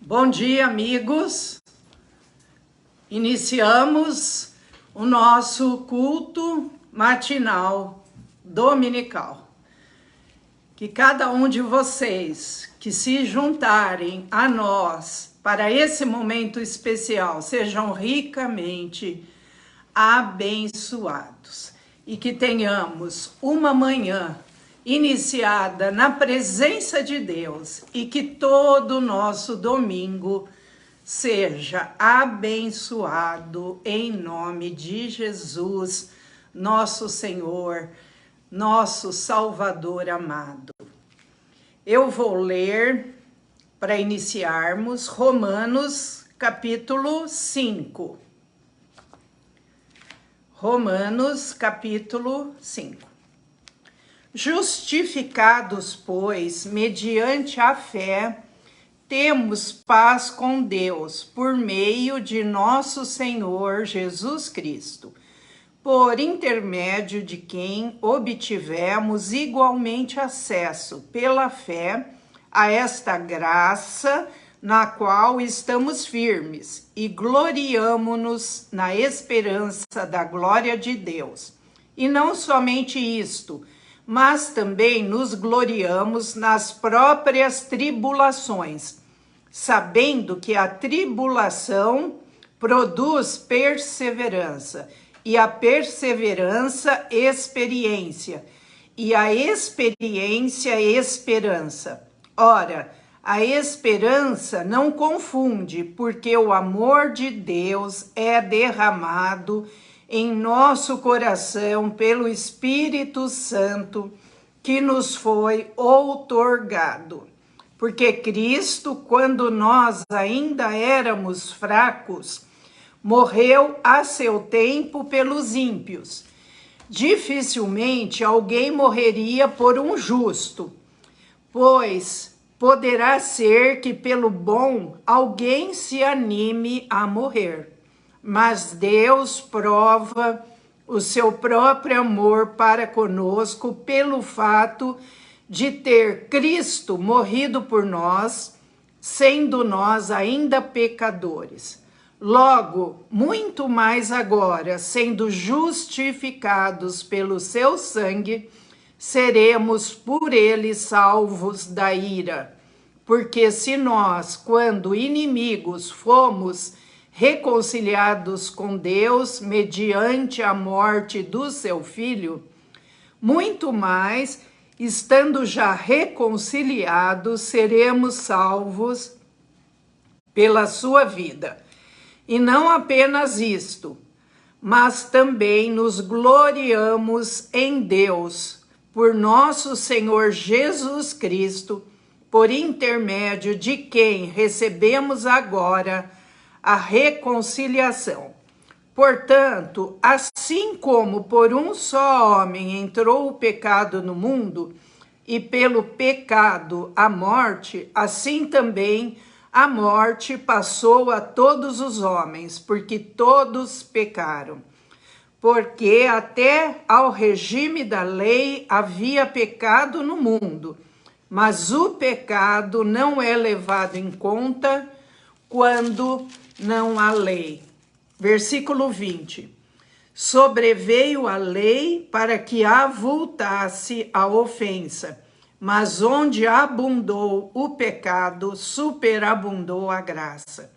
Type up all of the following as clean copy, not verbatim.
Bom dia, amigos. Iniciamos o nosso culto matinal dominical. Que cada um de vocês que se juntarem a nós para esse momento especial sejam ricamente abençoados e que tenhamos uma manhã iniciada na presença de Deus e que todo o nosso domingo seja abençoado em nome de Jesus, nosso Senhor, nosso Salvador amado. Eu vou ler, para iniciarmos, Romanos capítulo 5. Romanos capítulo 5. Justificados, pois, mediante a fé, temos paz com Deus, por meio de nosso Senhor Jesus Cristo, por intermédio de quem obtivemos igualmente acesso, pela fé, a esta graça na qual estamos firmes e gloriamo-nos na esperança da glória de Deus. E não somente isto, mas também nos gloriamos nas próprias tribulações, sabendo que a tribulação produz perseverança, e a perseverança, experiência, e a experiência, esperança. Ora, a esperança não confunde, porque o amor de Deus é derramado em nosso coração pelo Espírito Santo que nos foi outorgado. Porque Cristo, quando nós ainda éramos fracos, morreu a seu tempo pelos ímpios. Dificilmente alguém morreria por um justo, pois poderá ser que pelo bom alguém se anime a morrer. Mas Deus prova o seu próprio amor para conosco pelo fato de ter Cristo morrido por nós, sendo nós ainda pecadores. Logo, muito mais agora, sendo justificados pelo seu sangue, seremos por ele salvos da ira. Porque se nós, quando inimigos, fomos reconciliados com Deus mediante a morte do seu Filho, muito mais, estando já reconciliados, seremos salvos pela sua vida. E não apenas isto, mas também nos gloriamos em Deus, por nosso Senhor Jesus Cristo, por intermédio de quem recebemos agora a reconciliação. Portanto, assim como por um só homem entrou o pecado no mundo, e pelo pecado a morte, assim também a morte passou a todos os homens, porque todos pecaram. Porque até ao regime da lei havia pecado no mundo, mas o pecado não é levado em conta quando não há lei. Versículo 20. Sobreveio a lei para que avultasse a ofensa, mas onde abundou o pecado, superabundou a graça.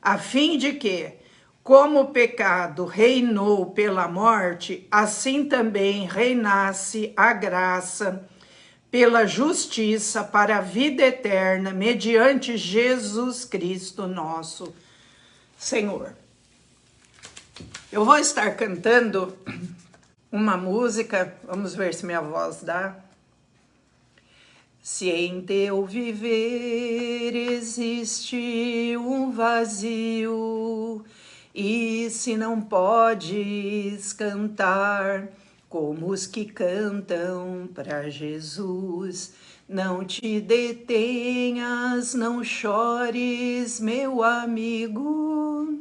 A fim de que, como o pecado reinou pela morte, assim também reinasse a graça pela justiça para a vida eterna, mediante Jesus Cristo nosso Senhor. Eu vou estar cantando uma música, vamos ver se minha voz dá. Se em teu viver existe um vazio, e se não podes cantar como os que cantam para Jesus, não te detenhas, não chores, meu amigo.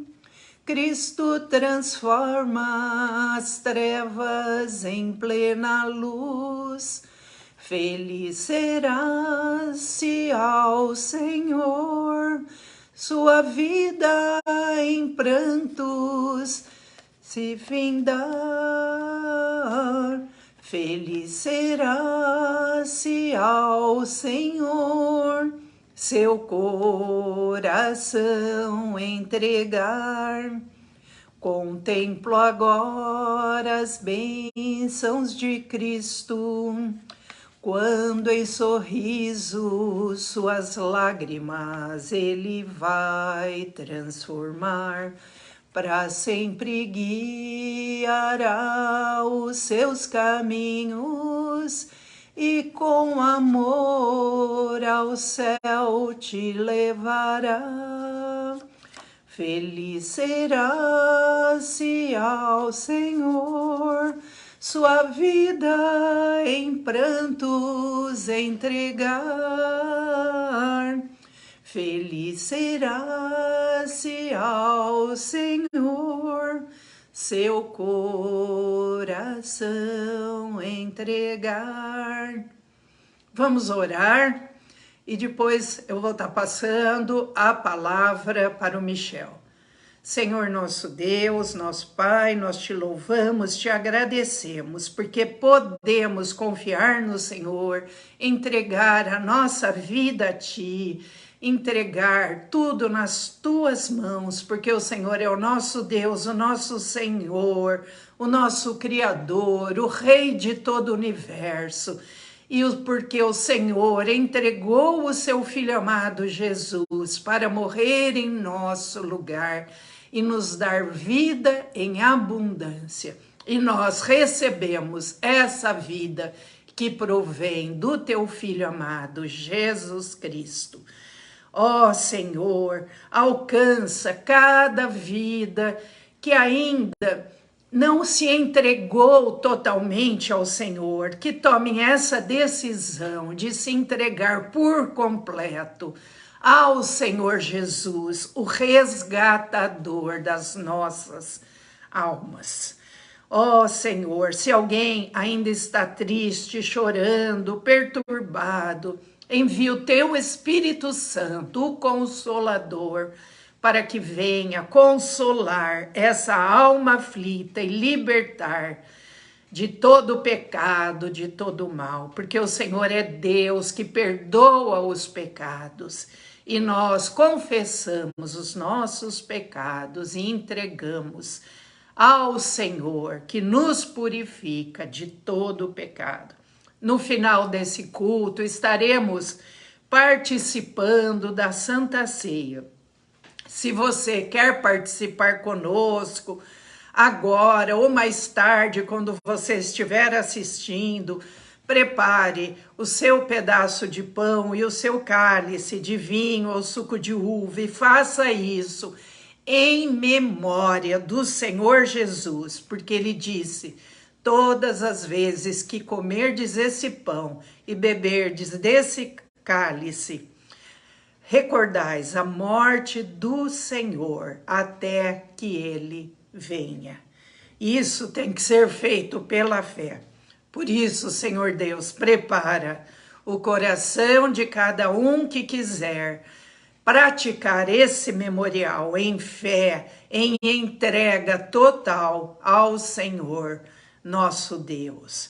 Cristo transforma as trevas em plena luz. Feliz serás se ao Senhor sua vida em prantos se findar. Feliz será se ao Senhor seu coração entregar. Contemplo agora as bênçãos de Cristo, quando em sorriso suas lágrimas ele vai transformar. Para sempre guiará os seus caminhos e com amor ao céu te levará. Feliz será se ao Senhor sua vida em prantos entregar. Feliz será se ao Senhor seu coração entregar. Vamos orar e depois eu vou estar passando a palavra para o Michel. Senhor nosso Deus, nosso Pai, nós te louvamos, te agradecemos, porque podemos confiar no Senhor, entregar a nossa vida a Ti, entregar tudo nas Tuas mãos, porque o Senhor é o nosso Deus, o nosso Senhor, o nosso Criador, o Rei de todo o universo. E porque o Senhor entregou o seu Filho amado Jesus para morrer em nosso lugar e nos dar vida em abundância. E nós recebemos essa vida que provém do teu Filho amado, Jesus Cristo. Ó Senhor, alcança cada vida que ainda não se entregou totalmente ao Senhor, que tomem essa decisão de se entregar por completo ao Senhor Jesus, o resgatador das nossas almas. Ó Senhor, se alguém ainda está triste, chorando, perturbado, envia o teu Espírito Santo, o Consolador, para que venha consolar essa alma aflita e libertar de todo pecado, de todo mal, porque o Senhor é Deus que perdoa os pecados e nós confessamos os nossos pecados e entregamos ao Senhor que nos purifica de todo pecado. No final desse culto estaremos participando da Santa Ceia. Se você quer participar conosco, agora ou mais tarde, quando você estiver assistindo, prepare o seu pedaço de pão e o seu cálice de vinho ou suco de uva e faça isso em memória do Senhor Jesus, porque ele disse: todas as vezes que comerdes esse pão e beberdes desse cálice, recordais a morte do Senhor até que ele venha. Isso tem que ser feito pela fé. Por isso, Senhor Deus, prepara o coração de cada um que quiser praticar esse memorial em fé, em entrega total ao Senhor, nosso Deus.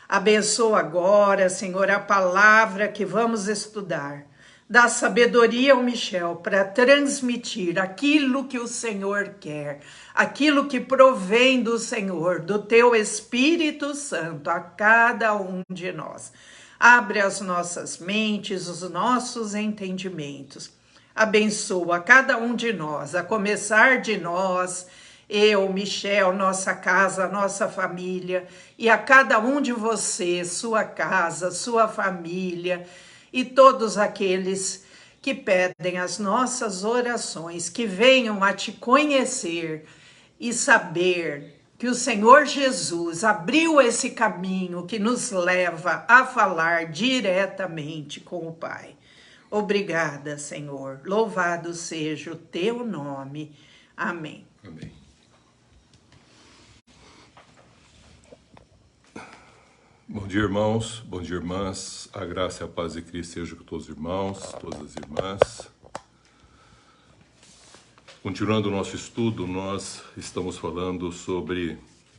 Abençoa agora, Senhor, a palavra que vamos estudar. Dá sabedoria ao Michel para transmitir aquilo que o Senhor quer, aquilo que provém do Senhor, do teu Espírito Santo a cada um de nós. Abre as nossas mentes, os nossos entendimentos. Abençoa cada um de nós, a começar de nós, eu, Michel, nossa casa, nossa família, e a cada um de vocês, sua casa, sua família, e todos aqueles que pedem as nossas orações, que venham a te conhecer e saber que o Senhor Jesus abriu esse caminho que nos leva a falar diretamente com o Pai. Obrigada, Senhor. Louvado seja o teu nome. Amém. Amém. Bom dia, irmãos, bom dia, irmãs. A graça e a paz de Cristo seja com todos os irmãos, todas as irmãs. Continuando o nosso estudo, nós estamos falando sobre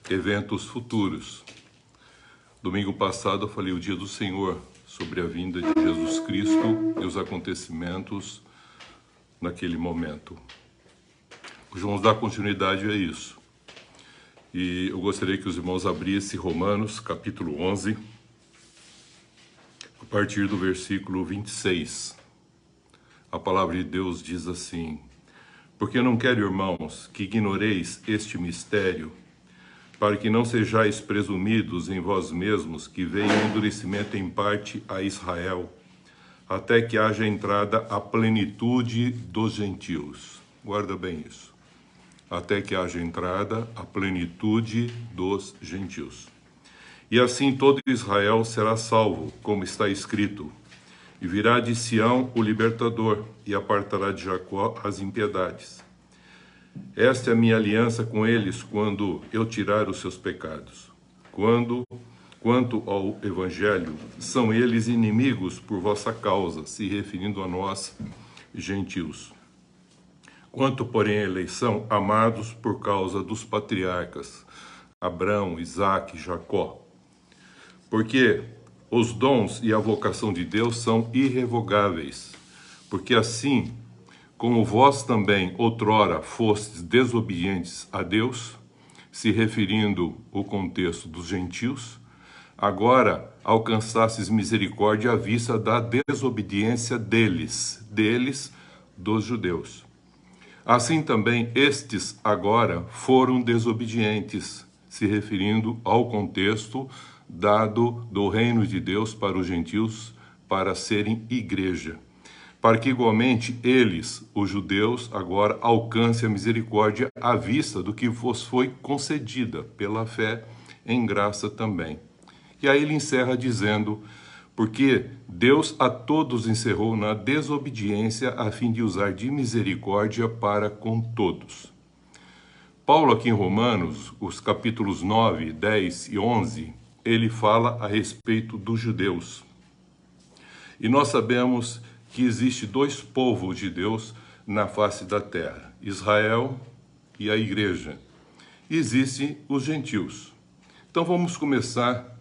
eventos futuros. Domingo passado eu falei o dia do Senhor, sobre a vinda de Jesus Cristo e os acontecimentos naquele momento. Hoje vamos dar continuidade a isso. E eu gostaria que os irmãos abrissem Romanos, capítulo 11, a partir do versículo 26. A palavra de Deus diz assim: porque não quero, irmãos, que ignoreis este mistério, para que não sejais presumidos em vós mesmos que veio o endurecimento em parte a Israel, até que haja entrada a plenitude dos gentios. Guarda bem isso. Até que haja entrada a plenitude dos gentios. E assim todo Israel será salvo, como está escrito: e virá de Sião o libertador, e apartará de Jacó as impiedades. Esta é a minha aliança com eles quando eu tirar os seus pecados. Quanto ao Evangelho, são eles inimigos por vossa causa, se referindo a nós, gentios. Quanto, porém, à eleição, amados por causa dos patriarcas, Abraão, Isaque, Jacó. Porque os dons e a vocação de Deus são irrevogáveis, porque assim como vós também outrora fostes desobedientes a Deus, se referindo ao contexto dos gentios, agora alcançastes misericórdia à vista da desobediência deles, dos judeus. Assim também estes agora foram desobedientes, se referindo ao contexto dado do reino de Deus para os gentios, para serem igreja, para que igualmente eles, os judeus, agora alcancem a misericórdia à vista do que vos foi concedida pela fé em graça também. E aí ele encerra dizendo: porque Deus a todos encerrou na desobediência a fim de usar de misericórdia para com todos. Paulo aqui em Romanos, os capítulos 9, 10 e 11, ele fala a respeito dos judeus. E nós sabemos que existe dois povos de Deus na face da terra, Israel e a igreja. E existem os gentios. Então vamos começar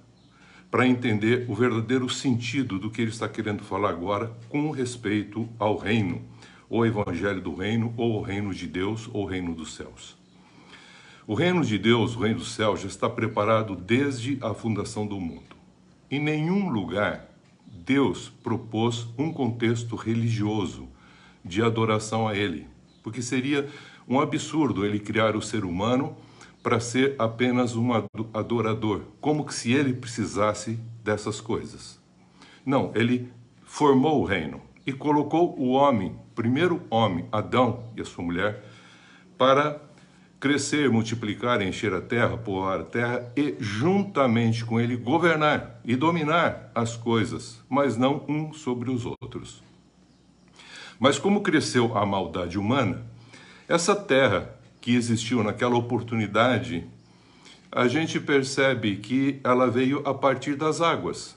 para entender o verdadeiro sentido do que ele está querendo falar agora com respeito ao reino, ou evangelho do reino, ou o reino de Deus, ou o reino dos céus. O reino de Deus, o reino dos céus, já está preparado desde a fundação do mundo. Em nenhum lugar Deus propôs um contexto religioso de adoração a Ele, porque seria um absurdo Ele criar o ser humano para ser apenas um adorador, como que se Ele precisasse dessas coisas. Não, Ele formou o reino e colocou o homem, primeiro homem, Adão e a sua mulher, para crescer, multiplicar, encher a terra, povoar a terra e juntamente com ele governar e dominar as coisas, mas não um sobre os outros. Mas como cresceu a maldade humana, essa terra que existiu naquela oportunidade, a gente percebe que ela veio a partir das águas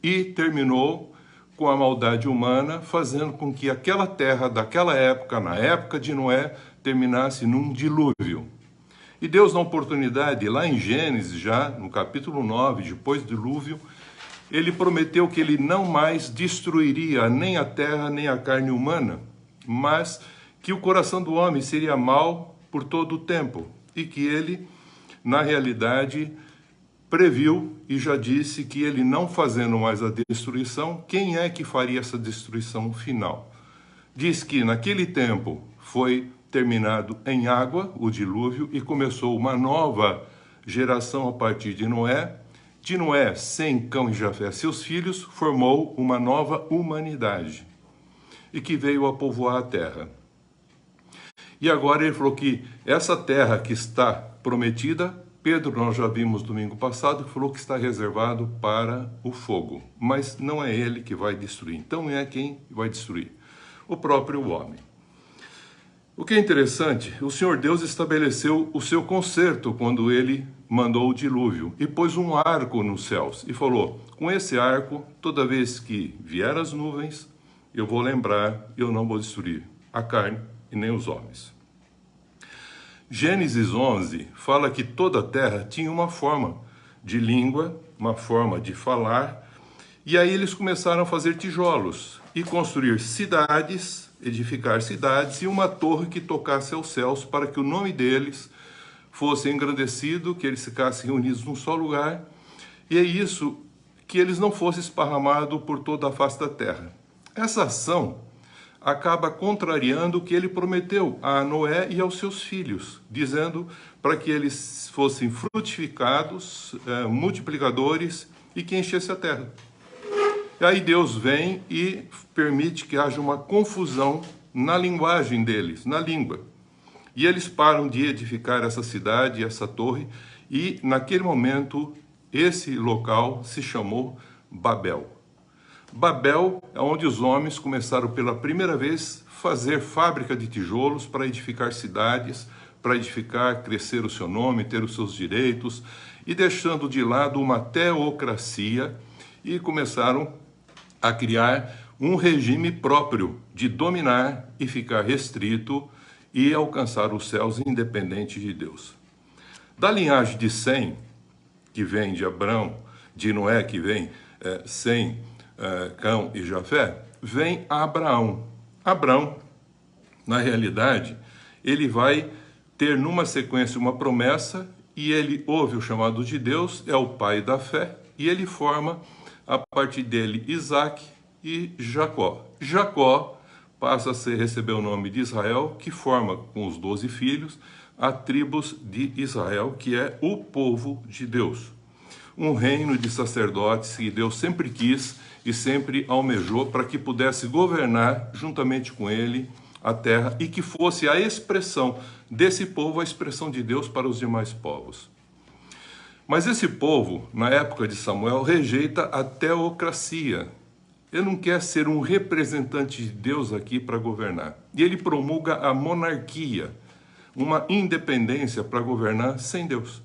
e terminou com a maldade humana, fazendo com que aquela terra daquela época, na época de Noé, terminasse num dilúvio. E Deus, na oportunidade, lá em Gênesis, já no capítulo 9, depois do dilúvio, ele prometeu que ele não mais destruiria nem a terra, nem a carne humana, mas que o coração do homem seria mau por todo o tempo, e que ele, na realidade, previu e já disse que ele não fazendo mais a destruição, quem é que faria essa destruição final? Diz que naquele tempo foi terminado em água o dilúvio e começou uma nova geração a partir de Noé. De Noé, Sem, Cão e Jafé, seus filhos, formou uma nova humanidade e que veio a povoar a terra. E agora ele falou que essa terra que está prometida, Pedro, nós já vimos domingo passado, falou que está reservado para o fogo, mas não é ele que vai destruir. Então é quem vai destruir? O próprio homem. O que é interessante, o Senhor Deus estabeleceu o seu concerto quando ele mandou o dilúvio e pôs um arco nos céus e falou: com esse arco, toda vez que vier as nuvens, eu vou lembrar, eu não vou destruir a carne e nem os homens. Gênesis 11 fala que toda a terra tinha uma forma de língua, uma forma de falar, e aí eles começaram a fazer tijolos e construir cidades, edificar cidades e uma torre que tocasse aos céus para que o nome deles fosse engrandecido, que eles ficassem reunidos num só lugar, e é isso, que eles não fossem esparramados por toda a face da terra. Essa ação acaba contrariando o que ele prometeu a Noé e aos seus filhos, dizendo para que eles fossem frutificados, multiplicadores e que enchesse a terra. E aí Deus vem e permite que haja uma confusão na linguagem deles, na língua. E eles param de edificar essa cidade, essa torre, e naquele momento esse local se chamou Babel. Babel é onde os homens começaram pela primeira vez a fazer fábrica de tijolos para edificar cidades, para edificar, crescer o seu nome, ter os seus direitos, e deixando de lado uma teocracia, e começaram a criar um regime próprio de dominar e ficar restrito e alcançar os céus independente de Deus. Da linhagem de Sem, que vem de Abrão, de Noé, que vem Sem, Cão e Jafé, vem Abraão. Abraão, na realidade, ele vai ter numa sequência uma promessa e ele ouve o chamado de Deus, é o pai da fé, e ele forma a partir dele Isaac e Jacó. Jacó passa a receber o nome de Israel, que forma com os 12 filhos a tribos de Israel, que é o povo de Deus. Um reino de sacerdotes que Deus sempre quis e sempre almejou para que pudesse governar juntamente com ele a terra e que fosse a expressão desse povo, a expressão de Deus para os demais povos. Mas esse povo, na época de Samuel, rejeita a teocracia. Ele não quer ser um representante de Deus aqui para governar. E ele promulga a monarquia, uma independência para governar sem Deus.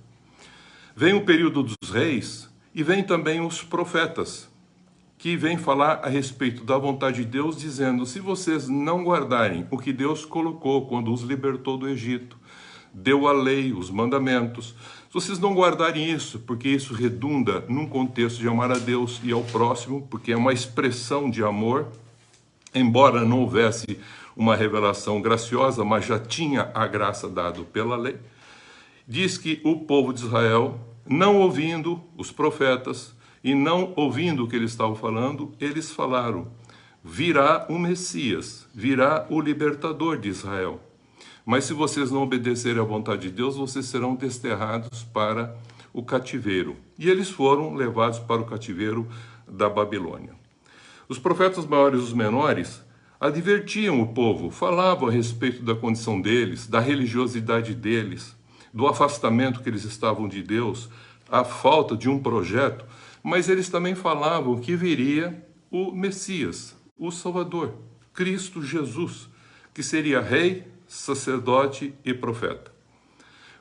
Vem o período dos reis e vem também os profetas, que vêm falar a respeito da vontade de Deus, dizendo: se vocês não guardarem o que Deus colocou quando os libertou do Egito, deu a lei, os mandamentos, se vocês não guardarem isso, porque isso redunda num contexto de amar a Deus e ao próximo, porque é uma expressão de amor, embora não houvesse uma revelação graciosa, mas já tinha a graça dada pela lei, diz que o povo de Israel, não ouvindo os profetas e não ouvindo o que eles estavam falando, eles falaram: virá o Messias, virá o libertador de Israel. Mas se vocês não obedecerem à vontade de Deus, vocês serão desterrados para o cativeiro. E eles foram levados para o cativeiro da Babilônia. Os profetas maiores e os menores advertiam o povo, falavam a respeito da condição deles, da religiosidade deles, do afastamento que eles estavam de Deus, a falta de um projeto, mas eles também falavam que viria o Messias, o Salvador, Cristo Jesus, que seria rei, sacerdote e profeta.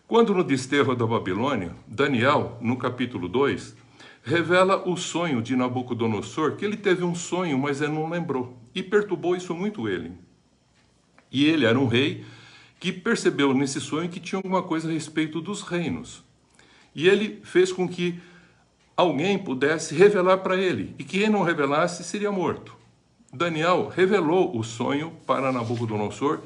Quando no desterro da Babilônia, Daniel, no capítulo 2, revela o sonho de Nabucodonosor, que ele teve um sonho, mas ele não lembrou, e perturbou isso muito ele. E ele era um rei que percebeu nesse sonho que tinha alguma coisa a respeito dos reinos. E ele fez com que alguém pudesse revelar para ele, e quem não revelasse seria morto. Daniel revelou o sonho para Nabucodonosor,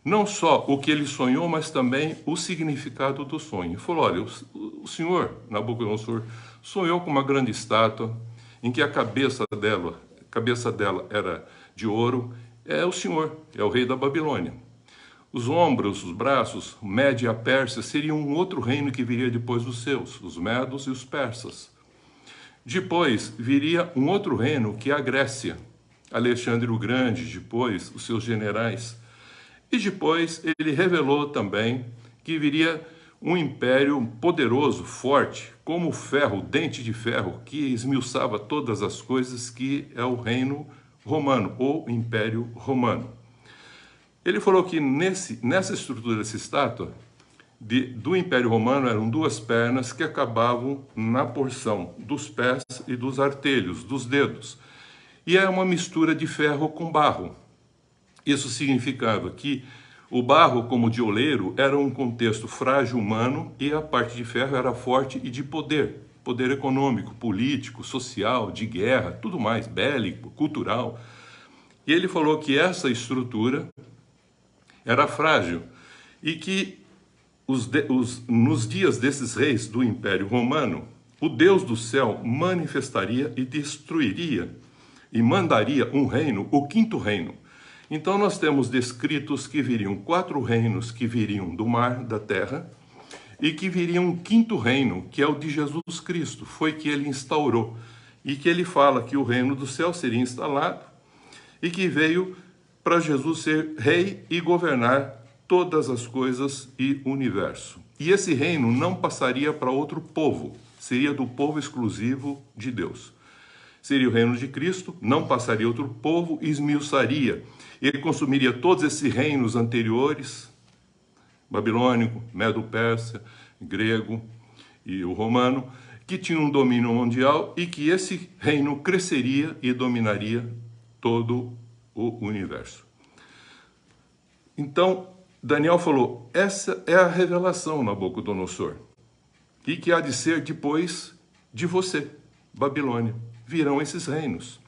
não só o que ele sonhou, mas também o significado do sonho. Falou: olha, o senhor, Nabucodonosor, sonhou com uma grande estátua, em que a cabeça dela era de ouro, é o senhor, é o rei da Babilônia. Os ombros, os braços, Média e a Pérsia, seriam um outro reino que viria depois dos seus, os medos e os persas. Depois viria um outro reino, que é a Grécia, Alexandre o Grande, depois os seus generais. E depois ele revelou também que viria um império poderoso, forte, como o ferro, dente de ferro, que esmiuçava todas as coisas, que é o reino romano, ou Império Romano. Ele falou que nessa estrutura dessa estátua, do Império Romano, eram duas pernas que acabavam na porção dos pés e dos artelhos, dos dedos. E é uma mistura de ferro com barro. Isso significava que O barro, como de oleiro, era um contexto frágil humano e a parte de ferro era forte e de poder. Poder econômico, político, social, de guerra, tudo mais, bélico, cultural. E ele falou que essa estrutura era frágil e que nos dias desses reis do Império Romano, o Deus do céu manifestaria e destruiria e mandaria um reino, o quinto reino. Então nós temos descritos que viriam 4 reinos que viriam do mar, da terra, e que viria um quinto reino, que é o de Jesus Cristo, foi que ele instaurou, e que ele fala que o reino do céu seria instalado, e que veio para Jesus ser rei e governar todas as coisas e o universo. E esse reino não passaria para outro povo, seria do povo exclusivo de Deus. Seria o reino de Cristo, não passaria outro povo, esmiuçaria. Ele consumiria todos esses reinos anteriores, babilônico, medo-persa, grego e o romano, que tinham um domínio mundial e que esse reino cresceria e dominaria todo o universo. Então, Daniel falou, essa é a revelação, Nabucodonosor, e que há de ser depois de você, Babilônia. Virão esses reinos.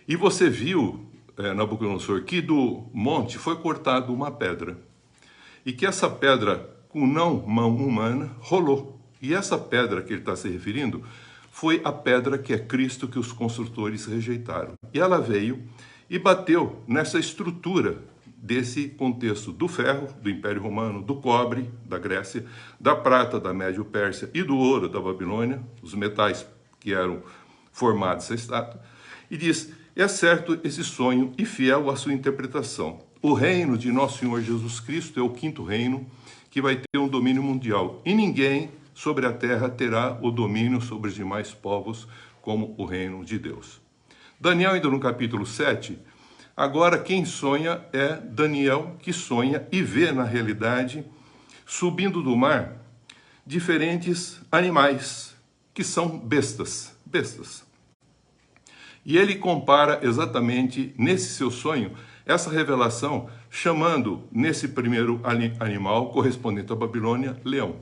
E você viu, Nabucodonosor, que do monte foi cortada uma pedra, e que essa pedra, com não mão humana, rolou. E essa pedra que ele está se referindo foi a pedra que é Cristo, que os construtores rejeitaram. E ela veio e bateu nessa estrutura desse contexto do ferro, do Império Romano, do cobre, da Grécia, da prata, da Médio-Pérsia e do ouro, da Babilônia, os metais que eram formados essa estátua, e diz, é certo esse sonho e fiel à sua interpretação. O reino de nosso Senhor Jesus Cristo é o quinto reino que vai ter um domínio mundial, e ninguém sobre a terra terá o domínio sobre os demais povos como o reino de Deus. Daniel, ainda no capítulo 7, agora quem sonha é Daniel, que sonha e vê na realidade, subindo do mar, diferentes animais, que são bestas. E ele compara exatamente nesse seu sonho, essa revelação, chamando nesse primeiro animal, correspondente à Babilônia, leão,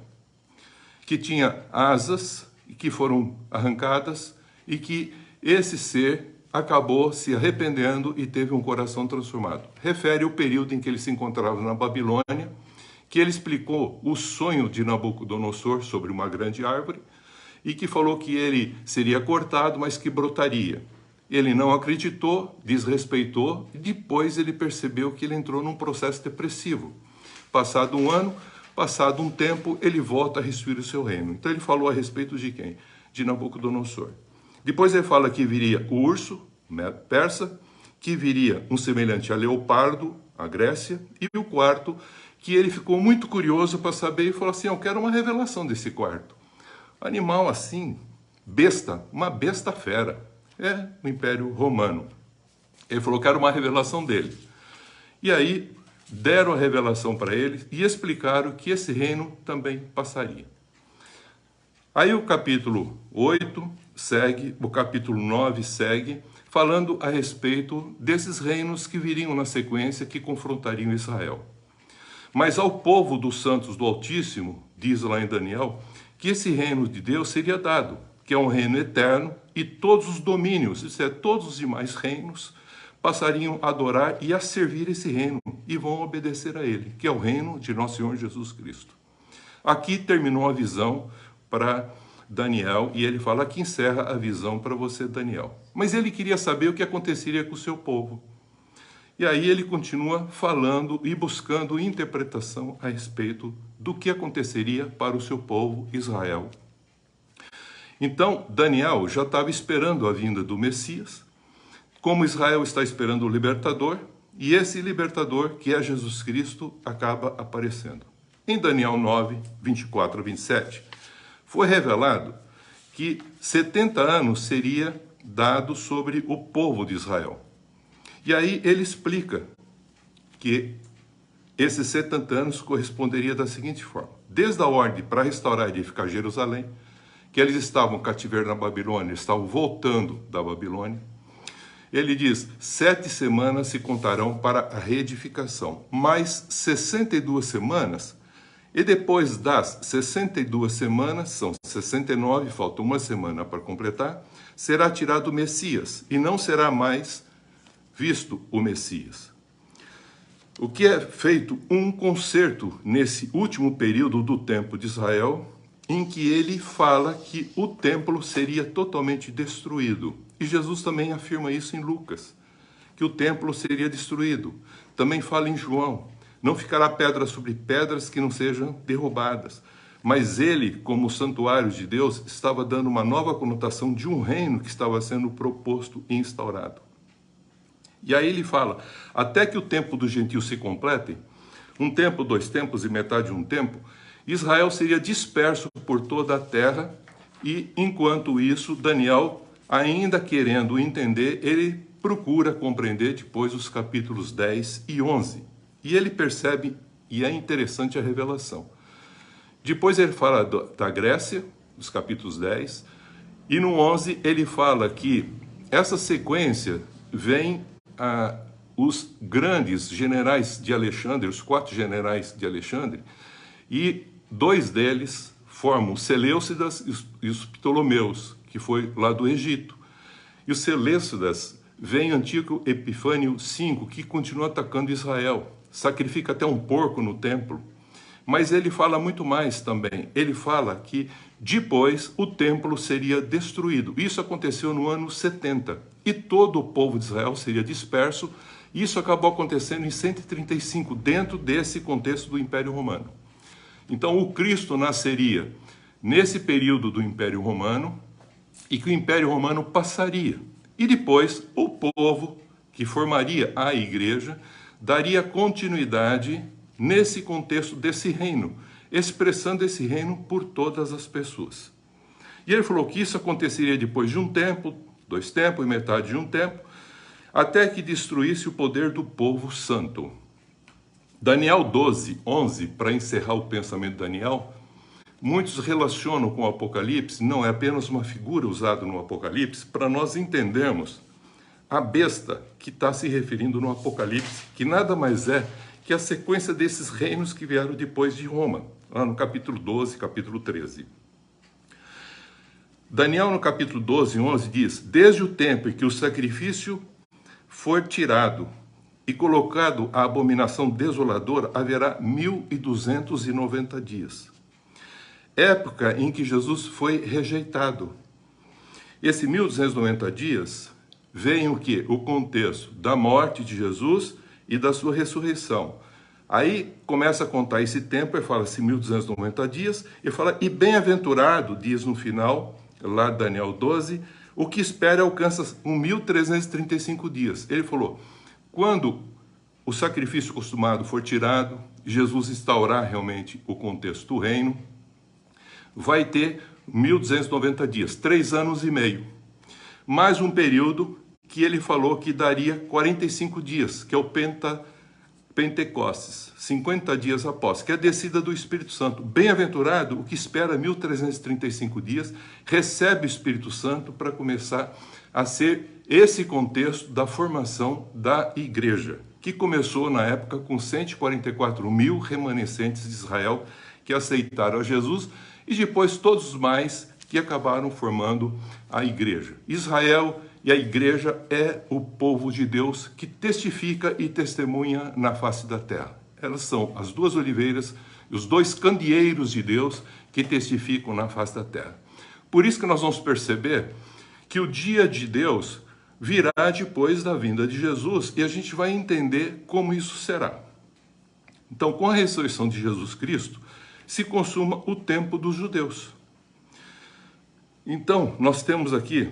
que tinha asas, que foram arrancadas, e que esse ser acabou se arrependendo e teve um coração transformado. Refere o período em que ele se encontrava na Babilônia, que ele explicou o sonho de Nabucodonosor sobre uma grande árvore, e que falou que ele seria cortado, mas que brotaria. Ele não acreditou, desrespeitou, e depois ele percebeu que ele entrou num processo depressivo. Passado um ano, passado um tempo, ele volta a restituir o seu reino. Então ele falou a respeito de quem? De Nabucodonosor. Depois ele fala que viria o urso, persa, que viria um semelhante a leopardo, a Grécia, e o quarto, que ele ficou muito curioso para saber e falou assim, eu quero uma revelação desse quarto. Animal assim, besta, uma besta fera, é o Império Romano. Ele falou que era uma revelação dele. E aí deram a revelação para ele e explicaram que esse reino também passaria. Aí o capítulo 8 segue, o capítulo 9 segue, falando a respeito desses reinos que viriam na sequência, que confrontariam Israel. Mas ao povo dos santos do Altíssimo, diz lá em Daniel, que esse reino de Deus seria dado, que é um reino eterno, e todos os domínios, isso é, todos os demais reinos, passariam a adorar e a servir esse reino, e vão obedecer a ele, que é o reino de nosso Senhor Jesus Cristo. Aqui terminou a visão para Daniel, e ele fala que encerra a visão para você, Daniel. Mas ele queria saber o que aconteceria com o seu povo. E aí ele continua falando e buscando interpretação a respeito do que aconteceria para o seu povo Israel. Então, Daniel já estava esperando a vinda do Messias, como Israel está esperando o libertador, e esse libertador, que é Jesus Cristo, acaba aparecendo. Em Daniel 9, 24 a 27, foi revelado que 70 anos seria dado sobre o povo de Israel. E aí ele explica que esses 70 anos corresponderia da seguinte forma. Desde a ordem para restaurar e edificar Jerusalém, que eles estavam cativeiro na Babilônia, estavam voltando da Babilônia, Ele diz, 7 semanas se contarão para a reedificação, mais 62 semanas, e depois das 62 semanas, são 69, falta uma semana para completar, será tirado o Messias, e não será mais visto o Messias. O que é feito um concerto nesse último período do tempo de Israel, em que ele fala que o templo seria totalmente destruído. E Jesus também afirma isso em Lucas, que o templo seria destruído. Também fala em João, não ficará pedra sobre pedras que não sejam derrubadas. Mas ele, como santuário de Deus, estava dando uma nova conotação de um reino que estava sendo proposto e instaurado. E aí ele fala, até que o tempo dos gentios se complete, um tempo, 2 tempos e metade de um tempo, Israel seria disperso por toda a terra e, enquanto isso, Daniel, ainda querendo entender, ele procura compreender depois os capítulos 10 e 11. E ele percebe, e é interessante a revelação. Depois ele fala da Grécia, os capítulos 10, e no 11 ele fala que essa sequência vem os grandes generais de Alexandre, os 4 generais de Alexandre, e 2 deles formam os Seleucidas e os Ptolomeus, que foi lá do Egito. E os Seleucidas vem Antíoco Epifânio V, que continua atacando Israel, sacrifica até um porco no templo. Mas ele fala muito mais também. Ele fala que depois o templo seria destruído. Isso aconteceu no ano 70. E todo o povo de Israel seria disperso. Isso acabou acontecendo em 135, dentro desse contexto do Império Romano. Então o Cristo nasceria nesse período do Império Romano e que o Império Romano passaria. E depois o povo que formaria a igreja daria continuidade nesse contexto desse reino, expressando esse reino por todas as pessoas. E ele falou que isso aconteceria depois de um tempo, 2 tempos e metade de um tempo, até que destruísse o poder do povo santo. Daniel 12, 11, para encerrar o pensamento de Daniel, muitos relacionam com o Apocalipse, não é apenas uma figura usada no Apocalipse, para nós entendermos a besta que está se referindo no Apocalipse, que nada mais é que a sequência desses reinos que vieram depois de Roma, lá no capítulo 12, capítulo 13. Daniel, no capítulo 12, 11, diz, desde o tempo em que o sacrifício for tirado e colocado a abominação desoladora, haverá 1290 dias. Época em que Jesus foi rejeitado. Esse 1290 dias vem o quê? O contexto da morte de Jesus e da sua ressurreição. Aí começa a contar esse tempo, e fala-se 1290 dias, e fala, e bem-aventurado, diz no final, lá Daniel 12, o que espera alcança 1335 dias. Ele falou, quando o sacrifício costumado for tirado, Jesus instaurar realmente o contexto do reino, vai ter 1290 dias, 3 anos e meio. Mais um período que ele falou que daria 45 dias, que é o Pentecostes, 50 dias após, que é a descida do Espírito Santo. Bem-aventurado o que espera 1335 dias, recebe o Espírito Santo para começar a ser esse contexto da formação da igreja, que começou na época com 144 mil remanescentes de Israel que aceitaram a Jesus e depois todos os mais que acabaram formando a igreja. Israel e a igreja é o povo de Deus que testifica e testemunha na face da terra. Elas são as 2 oliveiras e os 2 candeeiros de Deus que testificam na face da terra. Por isso que nós vamos perceber que o dia de Deus virá depois da vinda de Jesus e a gente vai entender como isso será. Então, com a ressurreição de Jesus Cristo, se consuma o tempo dos judeus. Então, nós temos aqui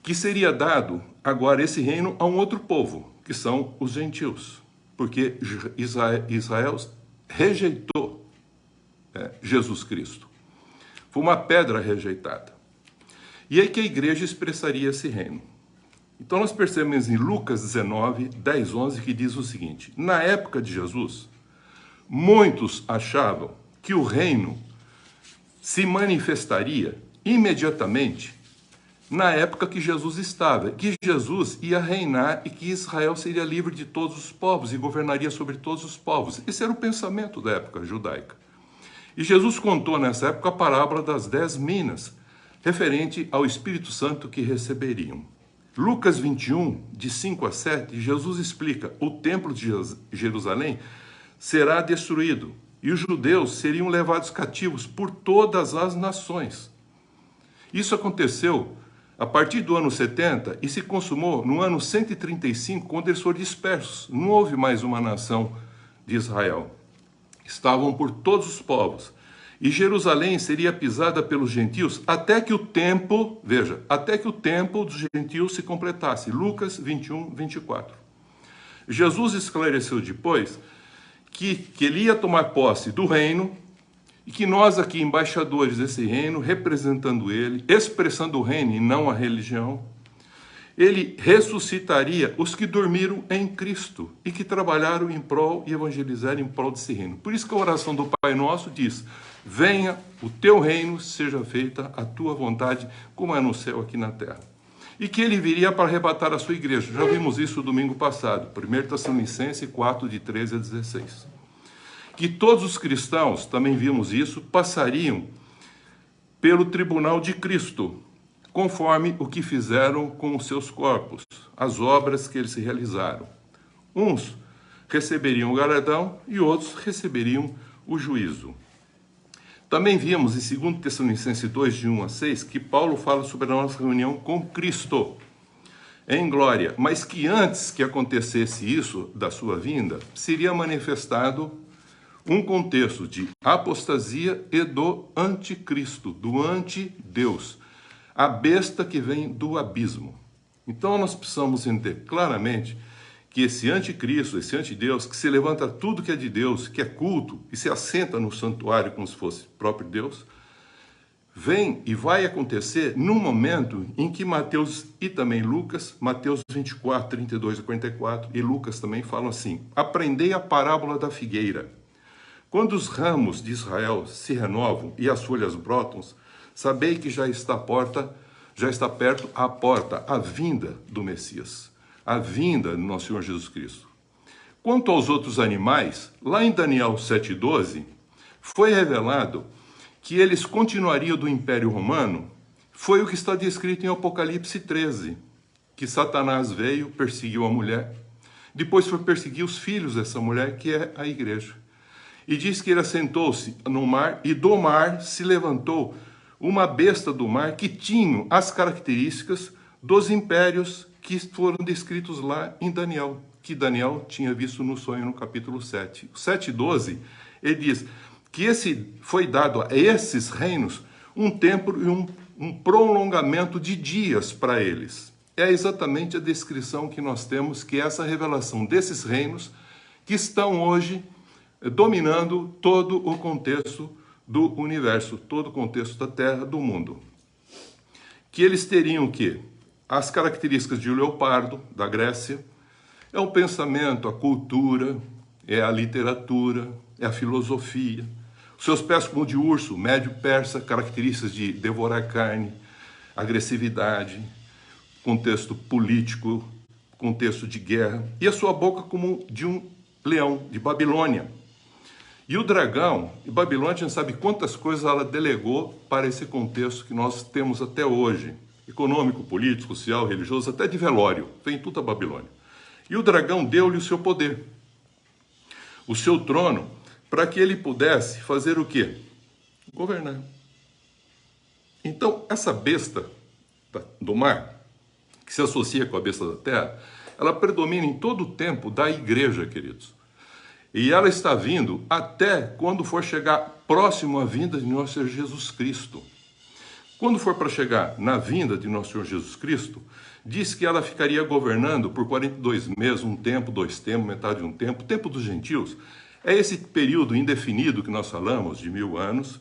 que seria dado agora esse reino a um outro povo, que são os gentios, porque Israel rejeitou Jesus Cristo. Foi uma pedra rejeitada. E aí que a igreja expressaria esse reino. Então nós percebemos em Lucas 19, 10, 11, que diz o seguinte, na época de Jesus, muitos achavam que o reino se manifestaria imediatamente na época que Jesus estava, que Jesus ia reinar e que Israel seria livre de todos os povos e governaria sobre todos os povos. Esse era o pensamento da época judaica. E Jesus contou nessa época a parábola das 10 minas, referente ao Espírito Santo que receberiam. Lucas 21, de 5 a 7, Jesus explica: o templo de Jerusalém será destruído e os judeus seriam levados cativos por todas as nações. Isso aconteceu a partir do ano 70 e se consumou no ano 135, quando eles foram dispersos. Não houve mais uma nação de Israel. Estavam por todos os povos. E Jerusalém seria pisada pelos gentios até que o tempo, veja, até que o tempo dos gentios se completasse. Lucas 21, 24. Jesus esclareceu depois que ele ia tomar posse do reino e que nós aqui, embaixadores desse reino, representando ele, expressando o reino e não a religião, ele ressuscitaria os que dormiram em Cristo e que trabalharam em prol e evangelizaram em prol desse reino. Por isso que a oração do Pai Nosso diz: venha o teu reino, seja feita a tua vontade, como é no céu aqui na terra. E que ele viria para arrebatar a sua igreja. Já vimos isso domingo passado, 1 Tessalonicenses 4, de 13 a 16. Que todos os cristãos, também vimos isso, passariam pelo tribunal de Cristo, conforme o que fizeram com os seus corpos, as obras que eles realizaram. Uns receberiam o galardão e outros receberiam o juízo. Também vimos em 2 Tessalonicenses 2, de 1 a 6, que Paulo fala sobre a nossa reunião com Cristo em glória, mas que antes que acontecesse isso da sua vinda, seria manifestado um contexto de apostasia e do anticristo, do antideus, a besta que vem do abismo. Então nós precisamos entender claramente que esse anticristo, esse antideus, que se levanta tudo que é de Deus, que é culto, e se assenta no santuário como se fosse próprio Deus, vem e vai acontecer num momento em que Mateus e também Lucas, Mateus 24, 32 a 44, e Lucas também falam assim: aprendei a parábola da figueira. Quando os ramos de Israel se renovam e as folhas brotam, sabei que já está perto a porta, a vinda do Messias, a vinda do nosso Senhor Jesus Cristo. Quanto aos outros animais, lá em Daniel 7,12, foi revelado que eles continuariam do Império Romano. Foi o que está descrito em Apocalipse 13, que Satanás veio, perseguiu a mulher, depois foi perseguir os filhos dessa mulher, que é a igreja. E diz que ele assentou-se no mar, e do mar se levantou uma besta do mar que tinha as características dos impérios que foram descritos lá em Daniel, que Daniel tinha visto no sonho no capítulo 7. O 7,12, ele diz que foi dado a esses reinos um tempo e um prolongamento de dias para eles. É exatamente a descrição que nós temos, que é essa revelação desses reinos que estão hoje dominando todo o contexto do universo, todo o contexto da Terra, do mundo. Que eles teriam o quê? As características de leopardo, da Grécia, é o pensamento, a cultura, é a literatura, é a filosofia. Os seus pés como de urso, médio persa, características de devorar carne, agressividade, contexto político, contexto de guerra, e a sua boca como de um leão, de Babilônia. E o dragão, e Babilônia, a gente sabe quantas coisas ela delegou para esse contexto que nós temos até hoje. Econômico, político, social, religioso, até de velório. Vem tudo a Babilônia. E o dragão deu-lhe o seu poder, o seu trono, para que ele pudesse fazer o quê? Governar. Então, essa besta do mar, que se associa com a besta da terra, ela predomina em todo o tempo da igreja, queridos. E ela está vindo até quando for chegar próximo à vinda de nosso Senhor Jesus Cristo. Quando for para chegar na vinda de nosso Senhor Jesus Cristo, diz que ela ficaria governando por 42 meses, um tempo, 2 tempos, metade de um tempo, o tempo dos gentios. É esse período indefinido que nós falamos, de 1000 anos,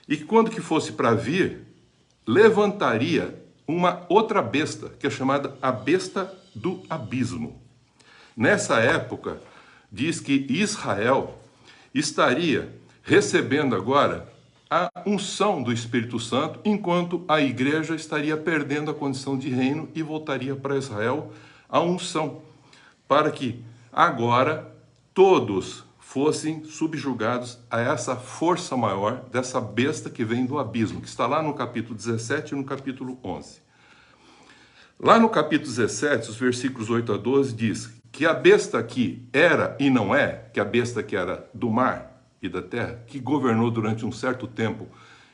e que quando que fosse para vir, levantaria uma outra besta, que é chamada a besta do abismo. Nessa época, diz que Israel estaria recebendo agora a unção do Espírito Santo, enquanto a igreja estaria perdendo a condição de reino e voltaria para Israel a unção, para que agora todos fossem subjugados a essa força maior dessa besta que vem do abismo, que está lá no capítulo 17 e no capítulo 11. Lá no capítulo 17, os versículos 8 a 12, diz que a besta que era e não é, que a besta que era do mar e da terra, que governou durante um certo tempo,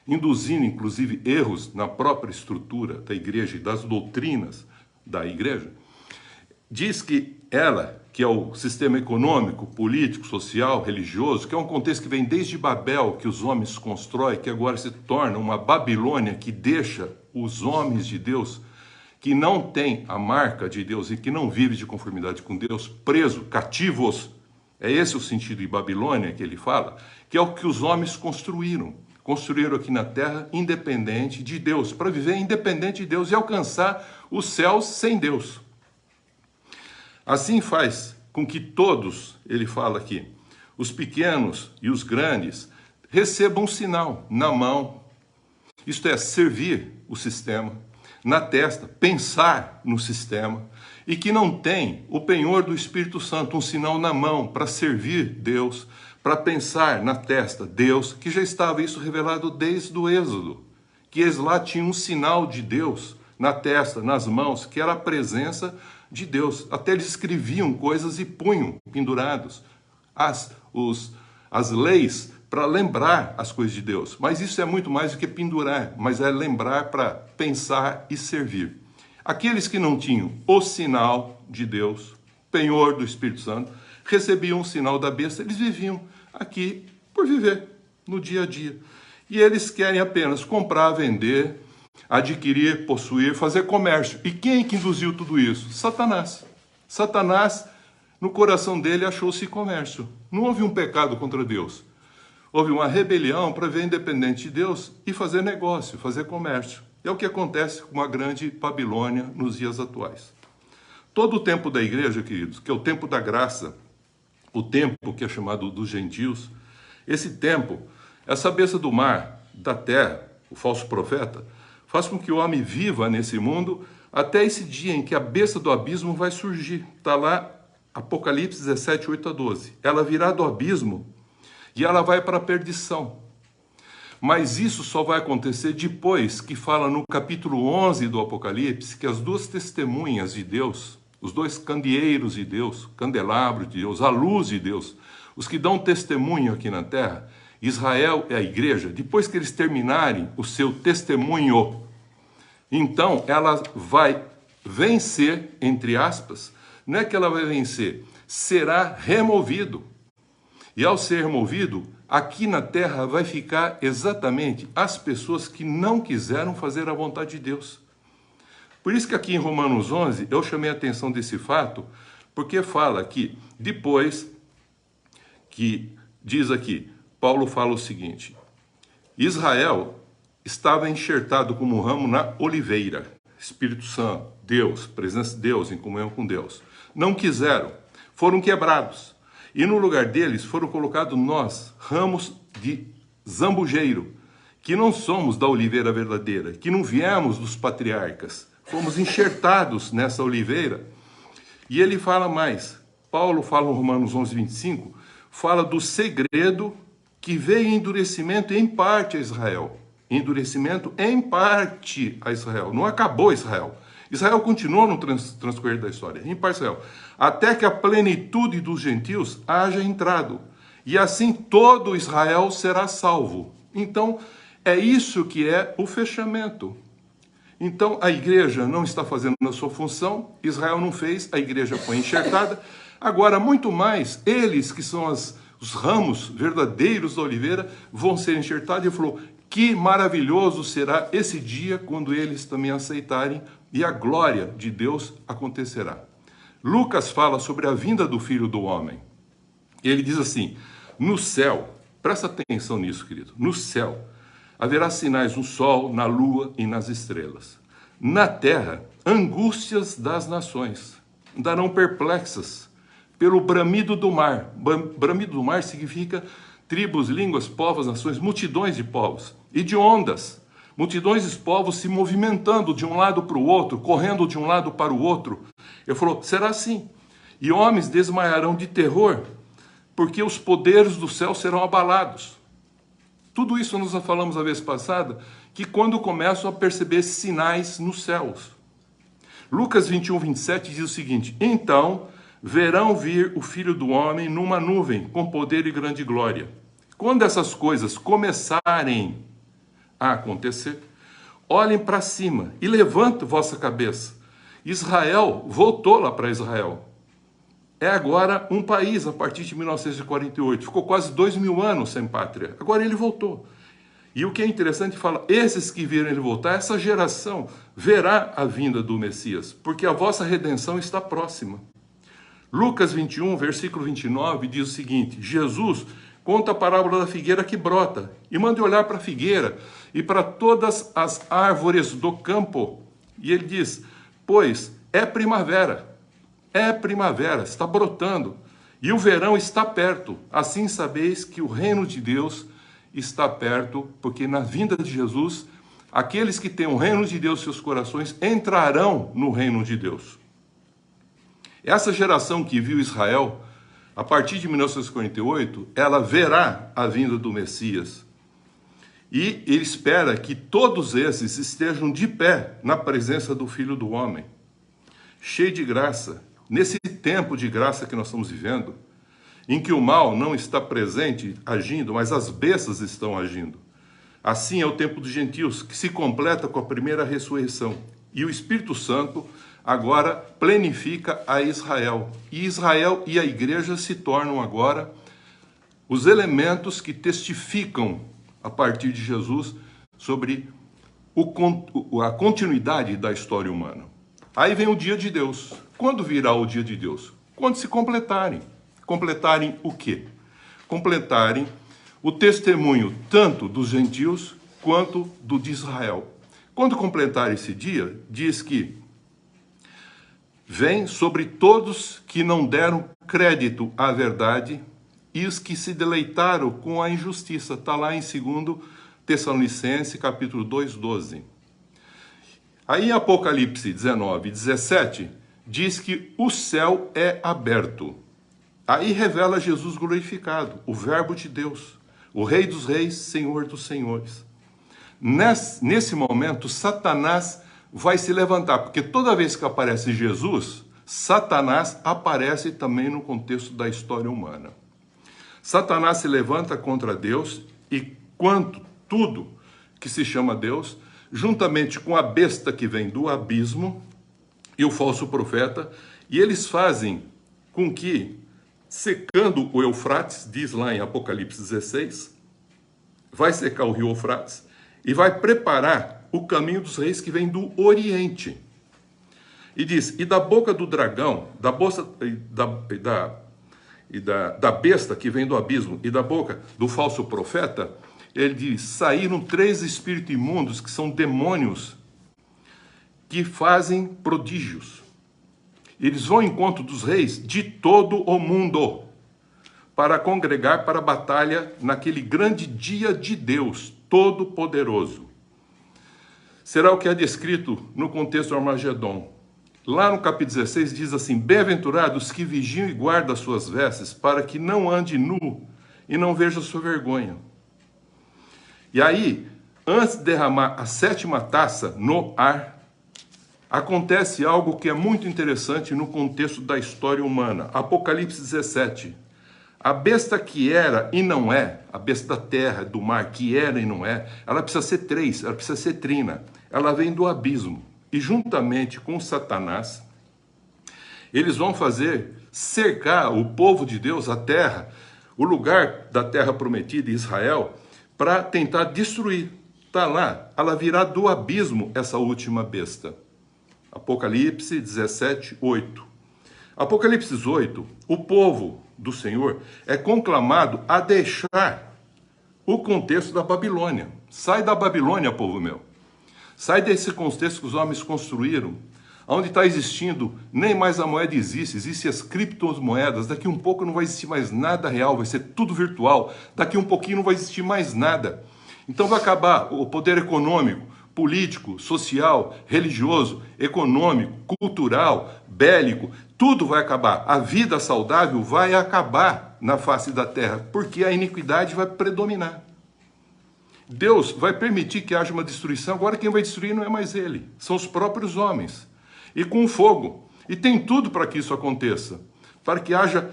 induzindo inclusive erros na própria estrutura da igreja e das doutrinas da igreja, diz que ela, que é o sistema econômico, político, social, religioso, que é um contexto que vem desde Babel, que os homens constroem, que agora se torna uma Babilônia que deixa os homens de Deus, que não tem a marca de Deus e que não vive de conformidade com Deus, presos, cativos. É esse o sentido de Babilônia que ele fala, que é o que os homens construíram. Construíram aqui na terra independente de Deus, para viver independente de Deus e alcançar os céus sem Deus. Assim faz com que todos, ele fala aqui, os pequenos e os grandes, recebam um sinal na mão, isto é, servir o sistema, na testa, pensar no sistema, e que não tem o penhor do Espírito Santo, um sinal na mão para servir Deus, para pensar na testa Deus, que já estava isso revelado desde o Êxodo, que eles lá tinham um sinal de Deus na testa, nas mãos, que era a presença de Deus. Até eles escreviam coisas e punham pendurados as leis para lembrar as coisas de Deus. Mas isso é muito mais do que pendurar, mas é lembrar para pensar e servir. Aqueles que não tinham o sinal de Deus, penhor do Espírito Santo, recebiam o sinal da besta, eles viviam aqui por viver no dia a dia. E eles querem apenas comprar, vender, adquirir, possuir, fazer comércio. E quem que induziu tudo isso? Satanás. Satanás, no coração dele, achou-se comércio. Não houve um pecado contra Deus. Houve uma rebelião para ver independente de Deus e fazer negócio, fazer comércio. É o que acontece com a grande Babilônia nos dias atuais. Todo o tempo da igreja, queridos, que é o tempo da graça, o tempo que é chamado dos gentios, esse tempo, essa besta do mar, da terra, o falso profeta, faz com que o homem viva nesse mundo até esse dia em que a besta do abismo vai surgir. Está lá Apocalipse 17, 8 a 12. Ela virá do abismo e ela vai para a perdição. Mas isso só vai acontecer depois que fala no capítulo 11 do Apocalipse que as duas testemunhas de Deus, os dois candeeiros de Deus, candelabros de Deus, a luz de Deus, os que dão testemunho aqui na terra, Israel é a igreja, depois que eles terminarem o seu testemunho, então ela vai vencer, entre aspas, não é que ela vai vencer, será removido. E ao ser removido, aqui na terra vai ficar exatamente as pessoas que não quiseram fazer a vontade de Deus. Por isso que aqui em Romanos 11, eu chamei a atenção desse fato, porque fala que depois que diz aqui, Paulo fala o seguinte, Israel estava enxertado como um ramo na oliveira, Espírito Santo, Deus, presença de Deus, em comunhão com Deus. Não quiseram, foram quebrados. E no lugar deles foram colocados nós, ramos de zambujeiro, que não somos da oliveira verdadeira, que não viemos dos patriarcas, fomos enxertados nessa oliveira. E ele fala mais, Paulo fala em Romanos 11, 25, fala do segredo que veio endurecimento em parte a Israel. Endurecimento em parte a Israel. Não acabou Israel. Israel continuou no transcorrer da história. Em parte Israel. Até que a plenitude dos gentios haja entrado. E assim todo Israel será salvo. Então, é isso que é o fechamento. Então, a igreja não está fazendo a sua função. Israel não fez, a igreja foi enxertada. Agora, muito mais, eles que são os ramos verdadeiros da oliveira vão ser enxertados. E ele falou, que maravilhoso será esse dia quando eles também aceitarem e a glória de Deus acontecerá. Lucas fala sobre a vinda do Filho do Homem. Ele diz assim, no céu, presta atenção nisso, querido, no céu haverá sinais no sol, na lua e nas estrelas. Na terra, angústias das nações andarão perplexas pelo bramido do mar. Bramido do mar significa tribos, línguas, povos, nações, multidões de povos e de ondas. Multidões de povos se movimentando de um lado para o outro, correndo de um lado para o outro. Ele falou, será assim. E homens desmaiarão de terror, porque os poderes do céu serão abalados. Tudo isso nós já falamos a vez passada, que quando começam a perceber sinais nos céus. Lucas 21, 27 diz o seguinte, então verão vir o Filho do Homem numa nuvem, com poder e grande glória. Quando essas coisas começarem a acontecer, olhem para cima e levantem vossa cabeça. Israel voltou lá para Israel. É agora um país a partir de 1948. Ficou quase 2000 anos sem pátria. Agora ele voltou. E o que é interessante, fala, esses que viram ele voltar, essa geração verá a vinda do Messias, porque a vossa redenção está próxima. Lucas 21, versículo 29, diz o seguinte, Jesus conta a parábola da figueira que brota, e manda olhar para a figueira e para todas as árvores do campo. E ele diz, pois é primavera, está brotando, e o verão está perto. Assim sabeis que o reino de Deus está perto, porque na vinda de Jesus, aqueles que têm o reino de Deus em seus corações entrarão no reino de Deus. Essa geração que viu Israel, a partir de 1948, ela verá a vinda do Messias. E ele espera que todos esses estejam de pé na presença do Filho do Homem, cheio de graça. Nesse tempo de graça que nós estamos vivendo, em que o mal não está presente, agindo, mas as bestas estão agindo. Assim é o tempo dos gentios, que se completa com a primeira ressurreição. E o Espírito Santo agora plenifica a Israel. E Israel e a igreja se tornam agora os elementos que testificam, a partir de Jesus, sobre a continuidade da história humana. Aí vem o dia de Deus. Quando virá o dia de Deus? Quando se completarem. Completarem o quê? Completarem o testemunho tanto dos gentios quanto do de Israel. Quando completar esse dia, diz que vem sobre todos que não deram crédito à verdade e os que se deleitaram com a injustiça. Está lá em 2 Tessalonicenses, capítulo 2, 12. Aí em Apocalipse 19, 17, diz que o céu é aberto. Aí revela Jesus glorificado, o Verbo de Deus, o Rei dos Reis, Senhor dos Senhores. Nesse momento, Satanás vai se levantar, porque toda vez que aparece Jesus, Satanás aparece também no contexto da história humana. Satanás se levanta contra Deus e quanto tudo que se chama Deus, juntamente com a besta que vem do abismo e o falso profeta, e eles fazem com que, secando o Eufrates, diz lá em Apocalipse 16, vai secar o rio Eufrates e vai preparar o caminho dos reis que vem do Oriente. E diz, e da boca do dragão, da besta que vem do abismo e da boca do falso profeta, ele diz, saíram 3 espíritos imundos que são demônios que fazem prodígios. Eles vão ao encontro dos reis de todo o mundo para congregar para a batalha naquele grande dia de Deus Todo-Poderoso. Será o que é descrito no contexto do Armagedon. Lá no capítulo 16 diz assim, bem-aventurados que vigiam e guardam as suas vestes, para que não ande nu e não veja sua vergonha. E aí, antes de derramar a 7ª taça no ar, acontece algo que é muito interessante no contexto da história humana. Apocalipse 17. A besta que era e não é, a besta da terra, do mar, que era e não é, ela precisa ser 3, ela precisa ser trina. Ela vem do abismo. E juntamente com Satanás, eles vão fazer cercar o povo de Deus, a terra, o lugar da terra prometida, Israel, para tentar destruir. Está lá, ela virá do abismo, essa última besta. Apocalipse 17, 8. Apocalipse 8, o povo do Senhor é conclamado a deixar o contexto da Babilônia. Sai da Babilônia, povo meu. Sai desse contexto que os homens construíram, onde está existindo, nem mais a moeda existe, existem as criptomoedas, daqui um pouco não vai existir mais nada real, vai ser tudo virtual, daqui um pouquinho não vai existir mais nada. Então vai acabar o poder econômico, político, social, religioso, econômico, cultural, bélico, tudo vai acabar. A vida saudável vai acabar na face da terra, porque a iniquidade vai predominar. Deus vai permitir que haja uma destruição, agora quem vai destruir não é mais ele, são os próprios homens. E com fogo. E tem tudo para que isso aconteça, para que haja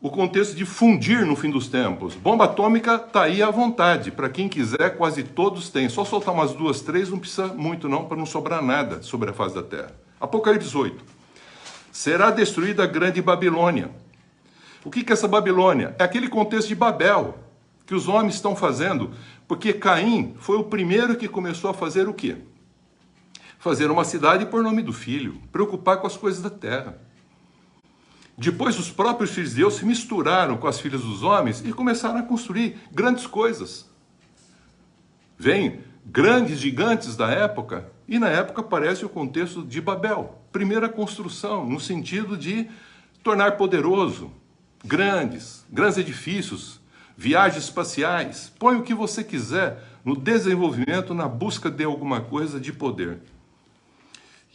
o contexto de fundir no fim dos tempos. Bomba atômica está aí à vontade, para quem quiser, quase todos têm. Só soltar umas 2, 3, não precisa muito não, para não sobrar nada sobre a face da terra. Apocalipse 8. Será destruída a grande Babilônia. O que é essa Babilônia? É aquele contexto de Babel, que os homens estão fazendo, porque Caim foi o primeiro que começou a fazer o quê? Fazer uma cidade por nome do filho, preocupar com as coisas da terra. Depois os próprios filhos de Deus se misturaram com as filhas dos homens e começaram a construir grandes coisas. Vêm grandes gigantes da época, e na época aparece o contexto de Babel. Primeira construção, no sentido de tornar poderoso, grandes edifícios, viagens espaciais. Põe o que você quiser no desenvolvimento, na busca de alguma coisa de poder.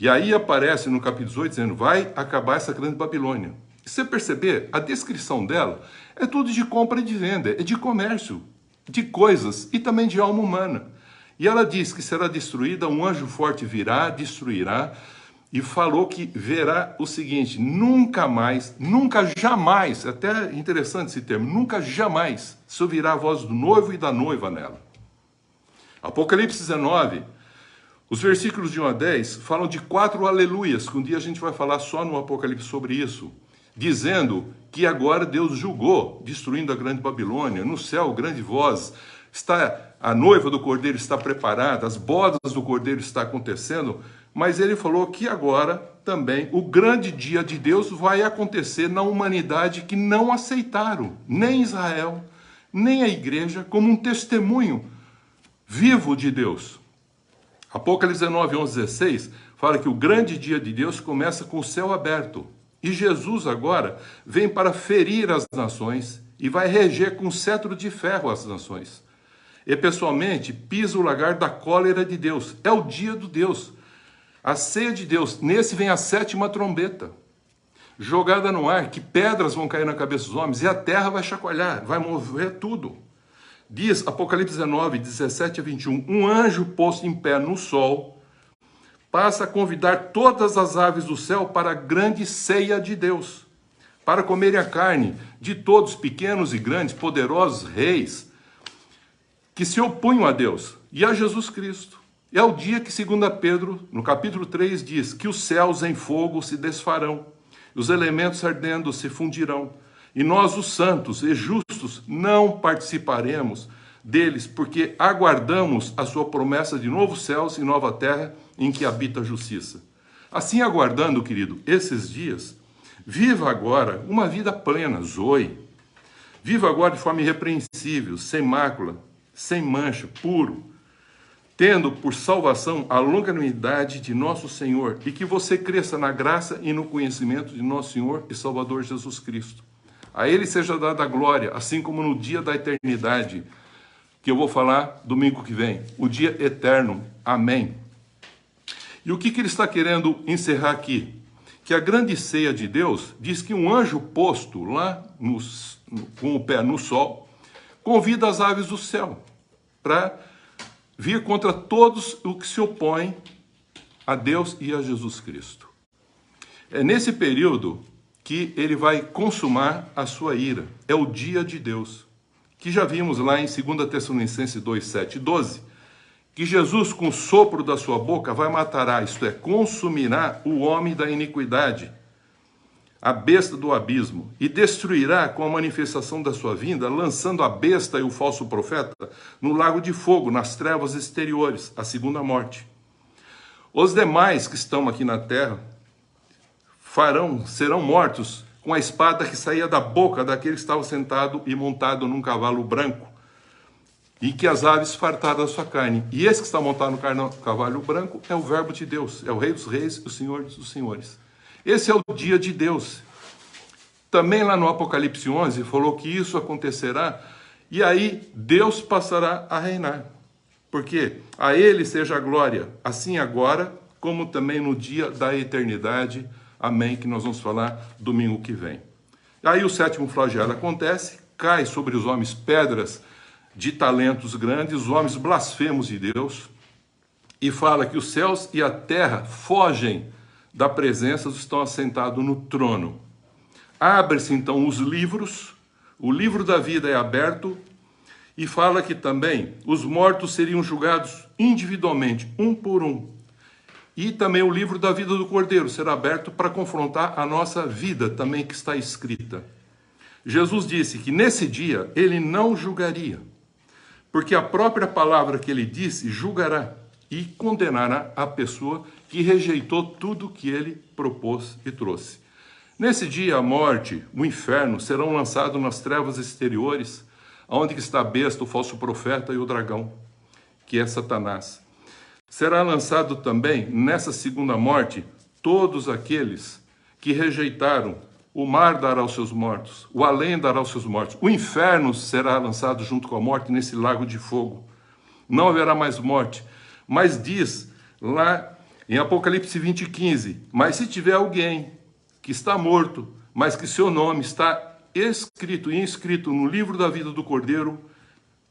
E aí aparece no capítulo 18 dizendo, vai acabar essa grande Babilônia. Se você perceber, a descrição dela é tudo de compra e de venda, é de comércio, de coisas e também de alma humana. E ela diz que será destruída, um anjo forte virá, destruirá, e falou que verá o seguinte, nunca mais, nunca jamais, até interessante esse termo, nunca jamais se ouvirá a voz do noivo e da noiva nela. Apocalipse 19, os versículos de 1 a 10 falam de 4 aleluias, que um dia a gente vai falar só no Apocalipse sobre isso, dizendo que agora Deus julgou, destruindo a grande Babilônia, no céu, grande voz, a noiva do Cordeiro está preparada, as bodas do Cordeiro está acontecendo, mas ele falou que agora também o grande dia de Deus vai acontecer na humanidade que não aceitaram, nem Israel, nem a igreja, como um testemunho vivo de Deus. Apocalipse 19, 11, 16, fala que o grande dia de Deus começa com o céu aberto. E Jesus agora vem para ferir as nações e vai reger com cetro de ferro as nações. E pessoalmente pisa o lagar da cólera de Deus. É o dia do Deus. A ceia de Deus. Nesse vem a 7ª trombeta. Jogada no ar, que pedras vão cair na cabeça dos homens e a terra vai chacoalhar, vai mover tudo. Diz Apocalipse 19, 17 a 21, um anjo posto em pé no sol passa a convidar todas as aves do céu para a grande ceia de Deus, para comerem a carne de todos, pequenos e grandes, poderosos reis, que se opunham a Deus e a Jesus Cristo. É o dia que, segundo Pedro, no capítulo 3, diz que os céus em fogo se desfarão, os elementos ardendo se fundirão, e nós, os santos e justos, não participaremos deles, porque aguardamos a sua promessa de novos céus e nova terra em que habita a justiça. Assim, aguardando, querido, esses dias, viva agora uma vida plena, Zoe. Viva agora de forma irrepreensível, sem mácula, sem mancha, puro, tendo por salvação a longanimidade de nosso Senhor, e que você cresça na graça e no conhecimento de nosso Senhor e Salvador Jesus Cristo. A Ele seja dada a glória, assim como no dia da eternidade, que eu vou falar domingo que vem, o dia eterno. Amém. E o que ele está querendo encerrar aqui? Que a grande ceia de Deus diz que um anjo posto lá com o pé no sol convida as aves do céu para vir contra todos os que se opõem a Deus e a Jesus Cristo. É nesse período que ele vai consumar a sua ira. É o dia de Deus, que já vimos lá em 2 Tessalonicenses 2, 7 e 12, que Jesus, com o sopro da sua boca, vai matará, isto é, consumirá o homem da iniquidade, a besta do abismo, e destruirá com a manifestação da sua vinda, lançando a besta e o falso profeta no lago de fogo, nas trevas exteriores, a segunda morte. Os demais que estão aqui na terra serão mortos com a espada que saía da boca daquele que estava sentado e montado num cavalo branco, e que as aves fartaram da sua carne. E esse que está montado no cavalo branco é o Verbo de Deus, é o Rei dos Reis e o Senhor dos Senhores. Esse é o dia de Deus. Também lá no Apocalipse 11 falou que isso acontecerá e aí Deus passará a reinar. Porque a ele seja a glória, assim agora, como também no dia da eternidade. Amém, que nós vamos falar domingo que vem. Aí o sétimo flagelo acontece, cai sobre os homens pedras de talentos grandes, os homens blasfemos de Deus, e fala que os céus e a terra fogem da presença dos que estão assentados no trono. Abre-se então os livros, o livro da vida é aberto, e fala que também os mortos seriam julgados individualmente, um por um. E também o livro da vida do Cordeiro será aberto para confrontar a nossa vida também que está escrita. Jesus disse que nesse dia ele não julgaria, porque a própria palavra que ele disse julgará e condenará a pessoa que rejeitou tudo que ele propôs e trouxe. Nesse dia a morte, o inferno serão lançados nas trevas exteriores, onde está a besta, o falso profeta e o dragão, que é Satanás. Será lançado também, nessa segunda morte, todos aqueles que rejeitaram. O mar dará aos seus mortos, o além dará aos seus mortos. O inferno será lançado junto com a morte nesse lago de fogo. Não haverá mais morte. Mas diz lá em Apocalipse 20:15, mas se tiver alguém que está morto, mas que seu nome está escrito e inscrito no livro da vida do Cordeiro,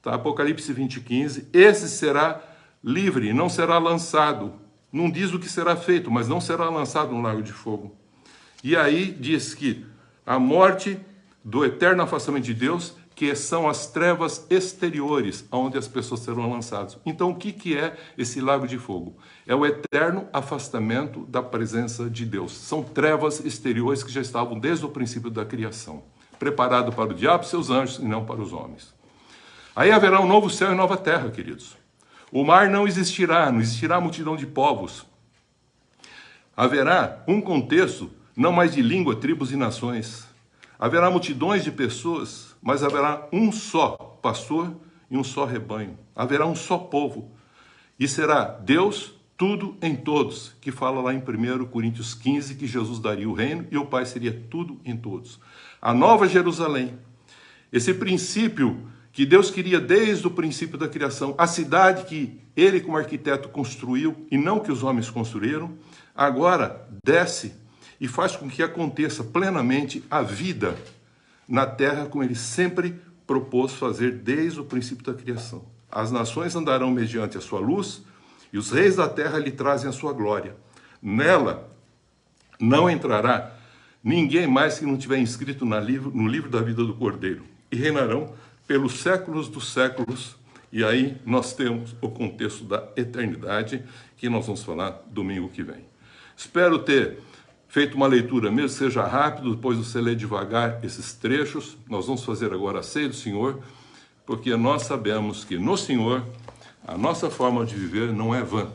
tá? Apocalipse 20:15, esse será livre, não será lançado. Não diz o que será feito, mas não será lançado no lago de fogo. E aí diz que a morte do eterno afastamento de Deus, que são as trevas exteriores, onde as pessoas serão lançadas. Então, o que é esse lago de fogo? É o eterno afastamento da presença de Deus. São trevas exteriores que já estavam desde o princípio da criação, preparado para o diabo e seus anjos, e não para os homens. Aí haverá um novo céu e nova terra, queridos. O mar não existirá multidão de povos. Haverá um contexto, não mais de língua, tribos e nações. Haverá multidões de pessoas, mas haverá um só pastor e um só rebanho. Haverá um só povo. E será Deus, tudo em todos, que fala lá em 1 Coríntios 15, que Jesus daria o reino e o Pai seria tudo em todos. A nova Jerusalém, esse princípio que Deus queria desde o princípio da criação, a cidade que ele como arquiteto construiu e não que os homens construíram, agora desce e faz com que aconteça plenamente a vida na terra como ele sempre propôs fazer desde o princípio da criação. As nações andarão mediante a sua luz e os reis da terra lhe trazem a sua glória. Nela não entrará ninguém mais que não tiver inscrito no livro da vida do Cordeiro, e reinarão pelos séculos dos séculos. E aí nós temos o contexto da eternidade, que nós vamos falar domingo que vem. Espero ter feito uma leitura, mesmo que seja rápido, depois você ler devagar esses trechos. Nós vamos fazer agora a ceia do Senhor, porque nós sabemos que no Senhor a nossa forma de viver não é vã,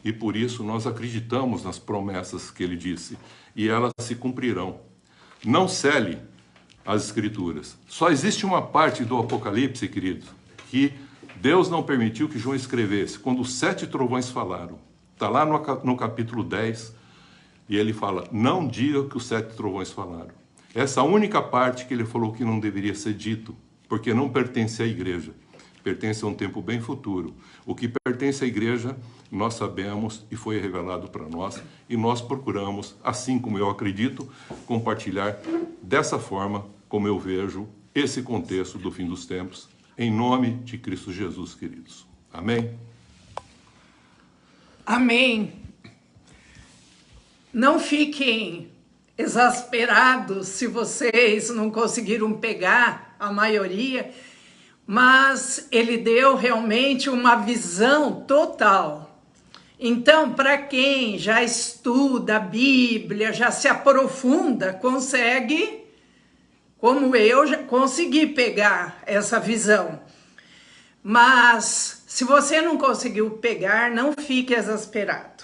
e por isso nós acreditamos nas promessas que ele disse, e elas se cumprirão. Não cele as Escrituras. Só existe uma parte do Apocalipse, querido, que Deus não permitiu que João escrevesse, quando os 7 trovões falaram. Está lá no capítulo 10, e ele fala, não diga que os 7 trovões falaram. Essa única parte que ele falou que não deveria ser dito, porque não pertence à igreja, pertence a um tempo bem futuro. O que pertence à igreja, nós sabemos e foi revelado para nós, e nós procuramos, assim como eu acredito, compartilhar dessa forma como eu vejo esse contexto do fim dos tempos, em nome de Cristo Jesus, queridos. Amém? Amém. Não fiquem exasperados se vocês não conseguiram pegar a maioria, mas ele deu realmente uma visão total. Então, para quem já estuda a Bíblia, já se aprofunda, consegue, como eu, já consegui pegar essa visão. Mas, se você não conseguiu pegar, não fique exasperado.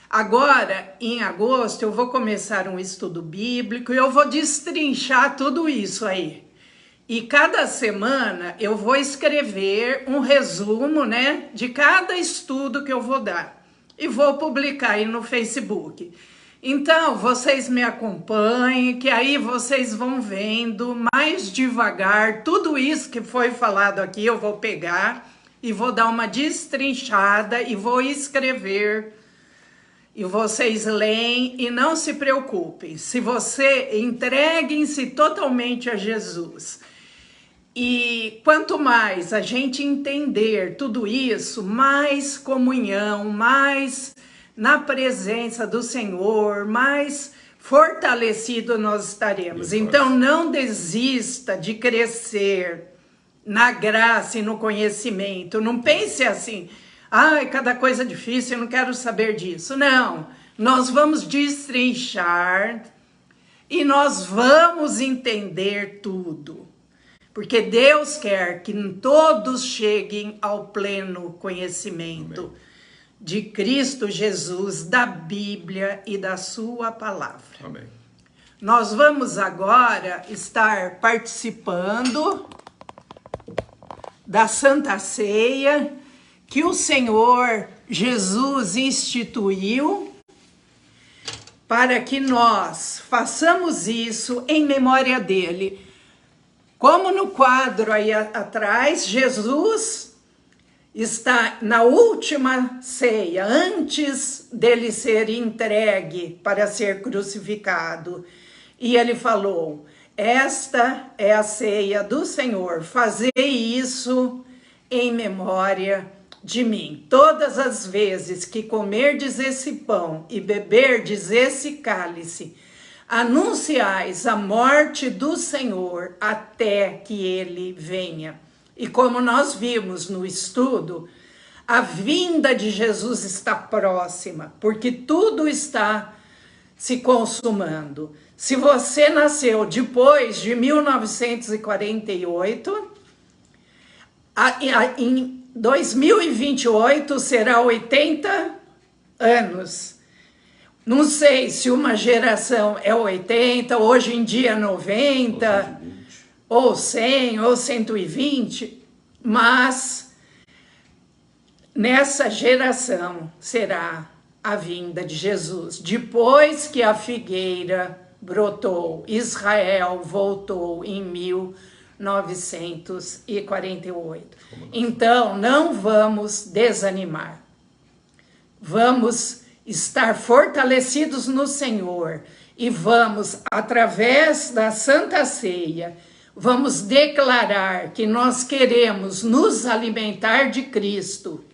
Agora, em agosto, eu vou começar um estudo bíblico e eu vou destrinchar tudo isso aí. E cada semana eu vou escrever um resumo, né, de cada estudo que eu vou dar. E vou publicar aí no Facebook. Então, vocês me acompanhem, que aí vocês vão vendo mais devagar. Tudo isso que foi falado aqui eu vou pegar e vou dar uma destrinchada e vou escrever. E vocês leem e não se preocupem. Se você entreguem-se totalmente a Jesus. E quanto mais a gente entender tudo isso, mais comunhão, mais na presença do Senhor, mais fortalecido nós estaremos. Então não desista de crescer na graça e no conhecimento. Não pense assim, ai, cada coisa difícil, eu não quero saber disso. Não, nós vamos destrinchar e nós vamos entender tudo. Porque Deus quer que todos cheguem ao pleno conhecimento Amém. de Cristo Jesus, da Bíblia e da sua palavra. Amém. Nós vamos agora estar participando da Santa Ceia que o Senhor Jesus instituiu para que nós façamos isso em memória dele. Como no quadro aí atrás, Jesus está na última ceia, antes dele ser entregue para ser crucificado. E ele falou, esta é a ceia do Senhor, fazei isso em memória de mim. Todas as vezes que comerdes esse pão e beberdes esse cálice, anunciais a morte do Senhor até que ele venha. E como nós vimos no estudo, a vinda de Jesus está próxima, porque tudo está se consumando. Se você nasceu depois de 1948, em 2028 será 80 anos. Não sei se uma geração é 80, hoje em dia 90, ou 100, ou 120, mas nessa geração será a vinda de Jesus. Depois que a figueira brotou, Israel voltou em 1948. Então, não vamos desanimar. Vamos estar fortalecidos no Senhor e vamos, através da Santa Ceia, vamos declarar que nós queremos nos alimentar de Cristo,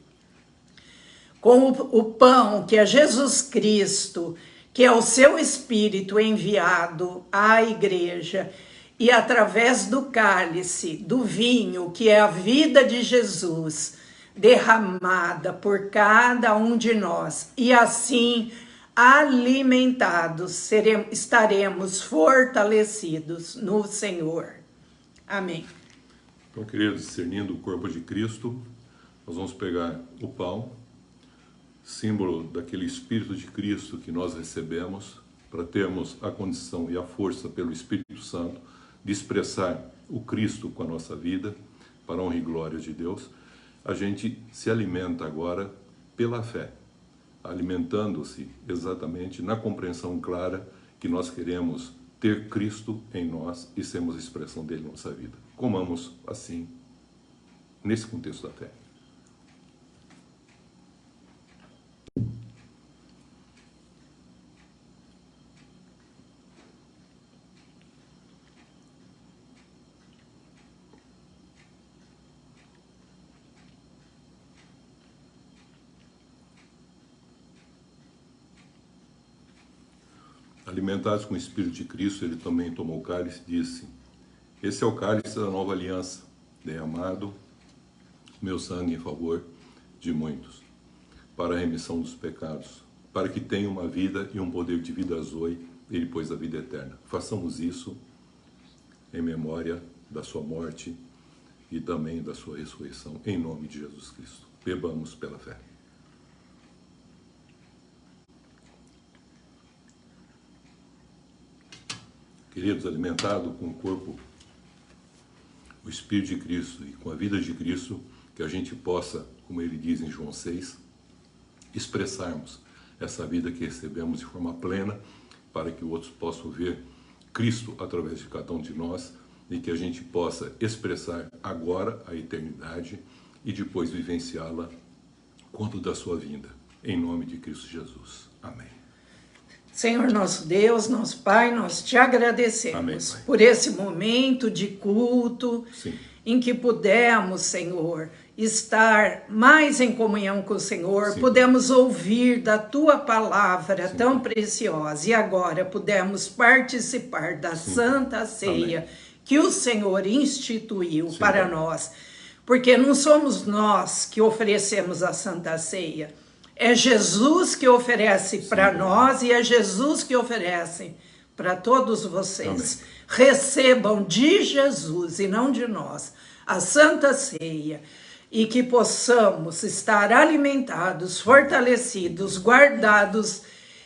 com o pão que é Jesus Cristo, que é o seu Espírito enviado à igreja, e através do cálice, do vinho, que é a vida de Jesus, derramada por cada um de nós, e assim alimentados, estaremos fortalecidos no Senhor. Amém. Então, queridos, discernindo o corpo de Cristo, nós vamos pegar o pão, símbolo daquele Espírito de Cristo que nós recebemos, para termos a condição e a força pelo Espírito Santo de expressar o Cristo com a nossa vida, para a honra e glória de Deus. A gente se alimenta agora pela fé, alimentando-se exatamente na compreensão clara que nós queremos ter Cristo em nós e sermos a expressão dele na nossa vida. Comamos assim, nesse contexto da fé. Alimentados com o Espírito de Cristo, ele também tomou o cálice e disse: esse é o cálice da nova aliança, derramado meu sangue em favor de muitos, para a remissão dos pecados, para que tenham uma vida e um poder de vida zoe, ele pôs a vida eterna. Façamos isso em memória da sua morte e também da sua ressurreição, em nome de Jesus Cristo. Bebamos pela fé. Queridos, alimentado com o corpo o Espírito de Cristo e com a vida de Cristo, que a gente possa, como ele diz em João 6, expressarmos essa vida que recebemos de forma plena, para que outros possam ver Cristo através de cada um de nós e que a gente possa expressar agora a eternidade e depois vivenciá-la quando da sua vinda. Em nome de Cristo Jesus. Amém. Senhor nosso Deus, nosso Pai, nós te agradecemos. Amém, Pai. Por esse momento de culto, Sim. em que pudemos, Senhor, estar mais em comunhão com o Senhor, Sim. pudemos ouvir da Tua palavra Sim. tão preciosa e agora pudemos participar da Sim. Santa Ceia Amém. que o Senhor instituiu Sim. para nós, porque não somos nós que oferecemos a Santa Ceia, é Jesus que oferece para nós e é Jesus que oferece para todos vocês. Amém. Recebam de Jesus e não de nós a Santa Ceia e que possamos estar alimentados, fortalecidos, guardados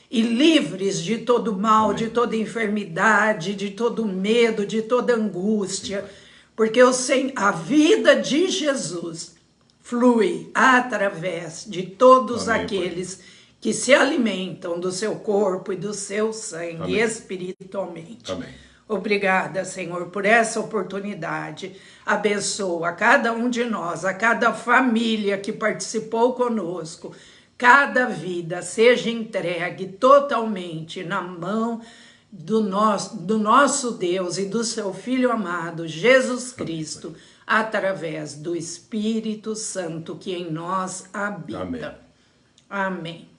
e livres de todo mal, Amém. de toda enfermidade, de todo medo, de toda angústia, porque a vida de Jesus flui através de todos Amém, aqueles que se alimentam do seu corpo e do seu sangue. Amém. Espiritualmente. Amém. Obrigada, Senhor, por essa oportunidade. Abençoa a cada um de nós, a cada família que participou conosco. Cada vida seja entregue totalmente na mão do nosso Deus e do seu Filho amado, Jesus Cristo, através do Espírito Santo que em nós habita. Amém. Amém.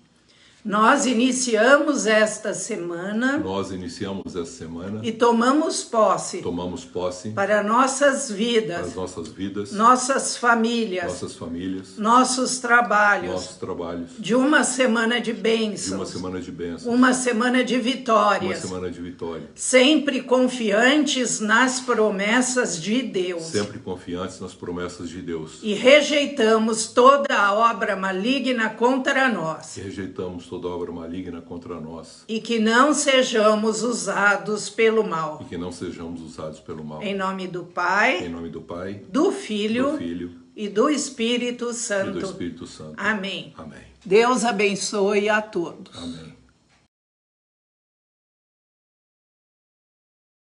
Nós iniciamos esta semana Nós iniciamos essa semana, e tomamos posse tomamos posse para nossas das vidas, nossas vidas, nossas famílias, nossas famílias, nossos trabalhos, nossos trabalhos, de uma semana de de uma bênçãos, semana de bênçãos, uma semana de uma vitórias, semana de vitória, sempre confiantes nas promessas de Deus. sempre confiantes nas promessas de Deus. E rejeitamos toda a obra maligna contra nós. E rejeitamos toda obra maligna contra nós. E que não sejamos usados pelo mal. E que não sejamos usados pelo mal. Em nome do Em Pai, nome do Pai, do Filho, do Filho e do Espírito e Santo. do Espírito Santo. Amém. Amém. Deus abençoe a todos. Amém.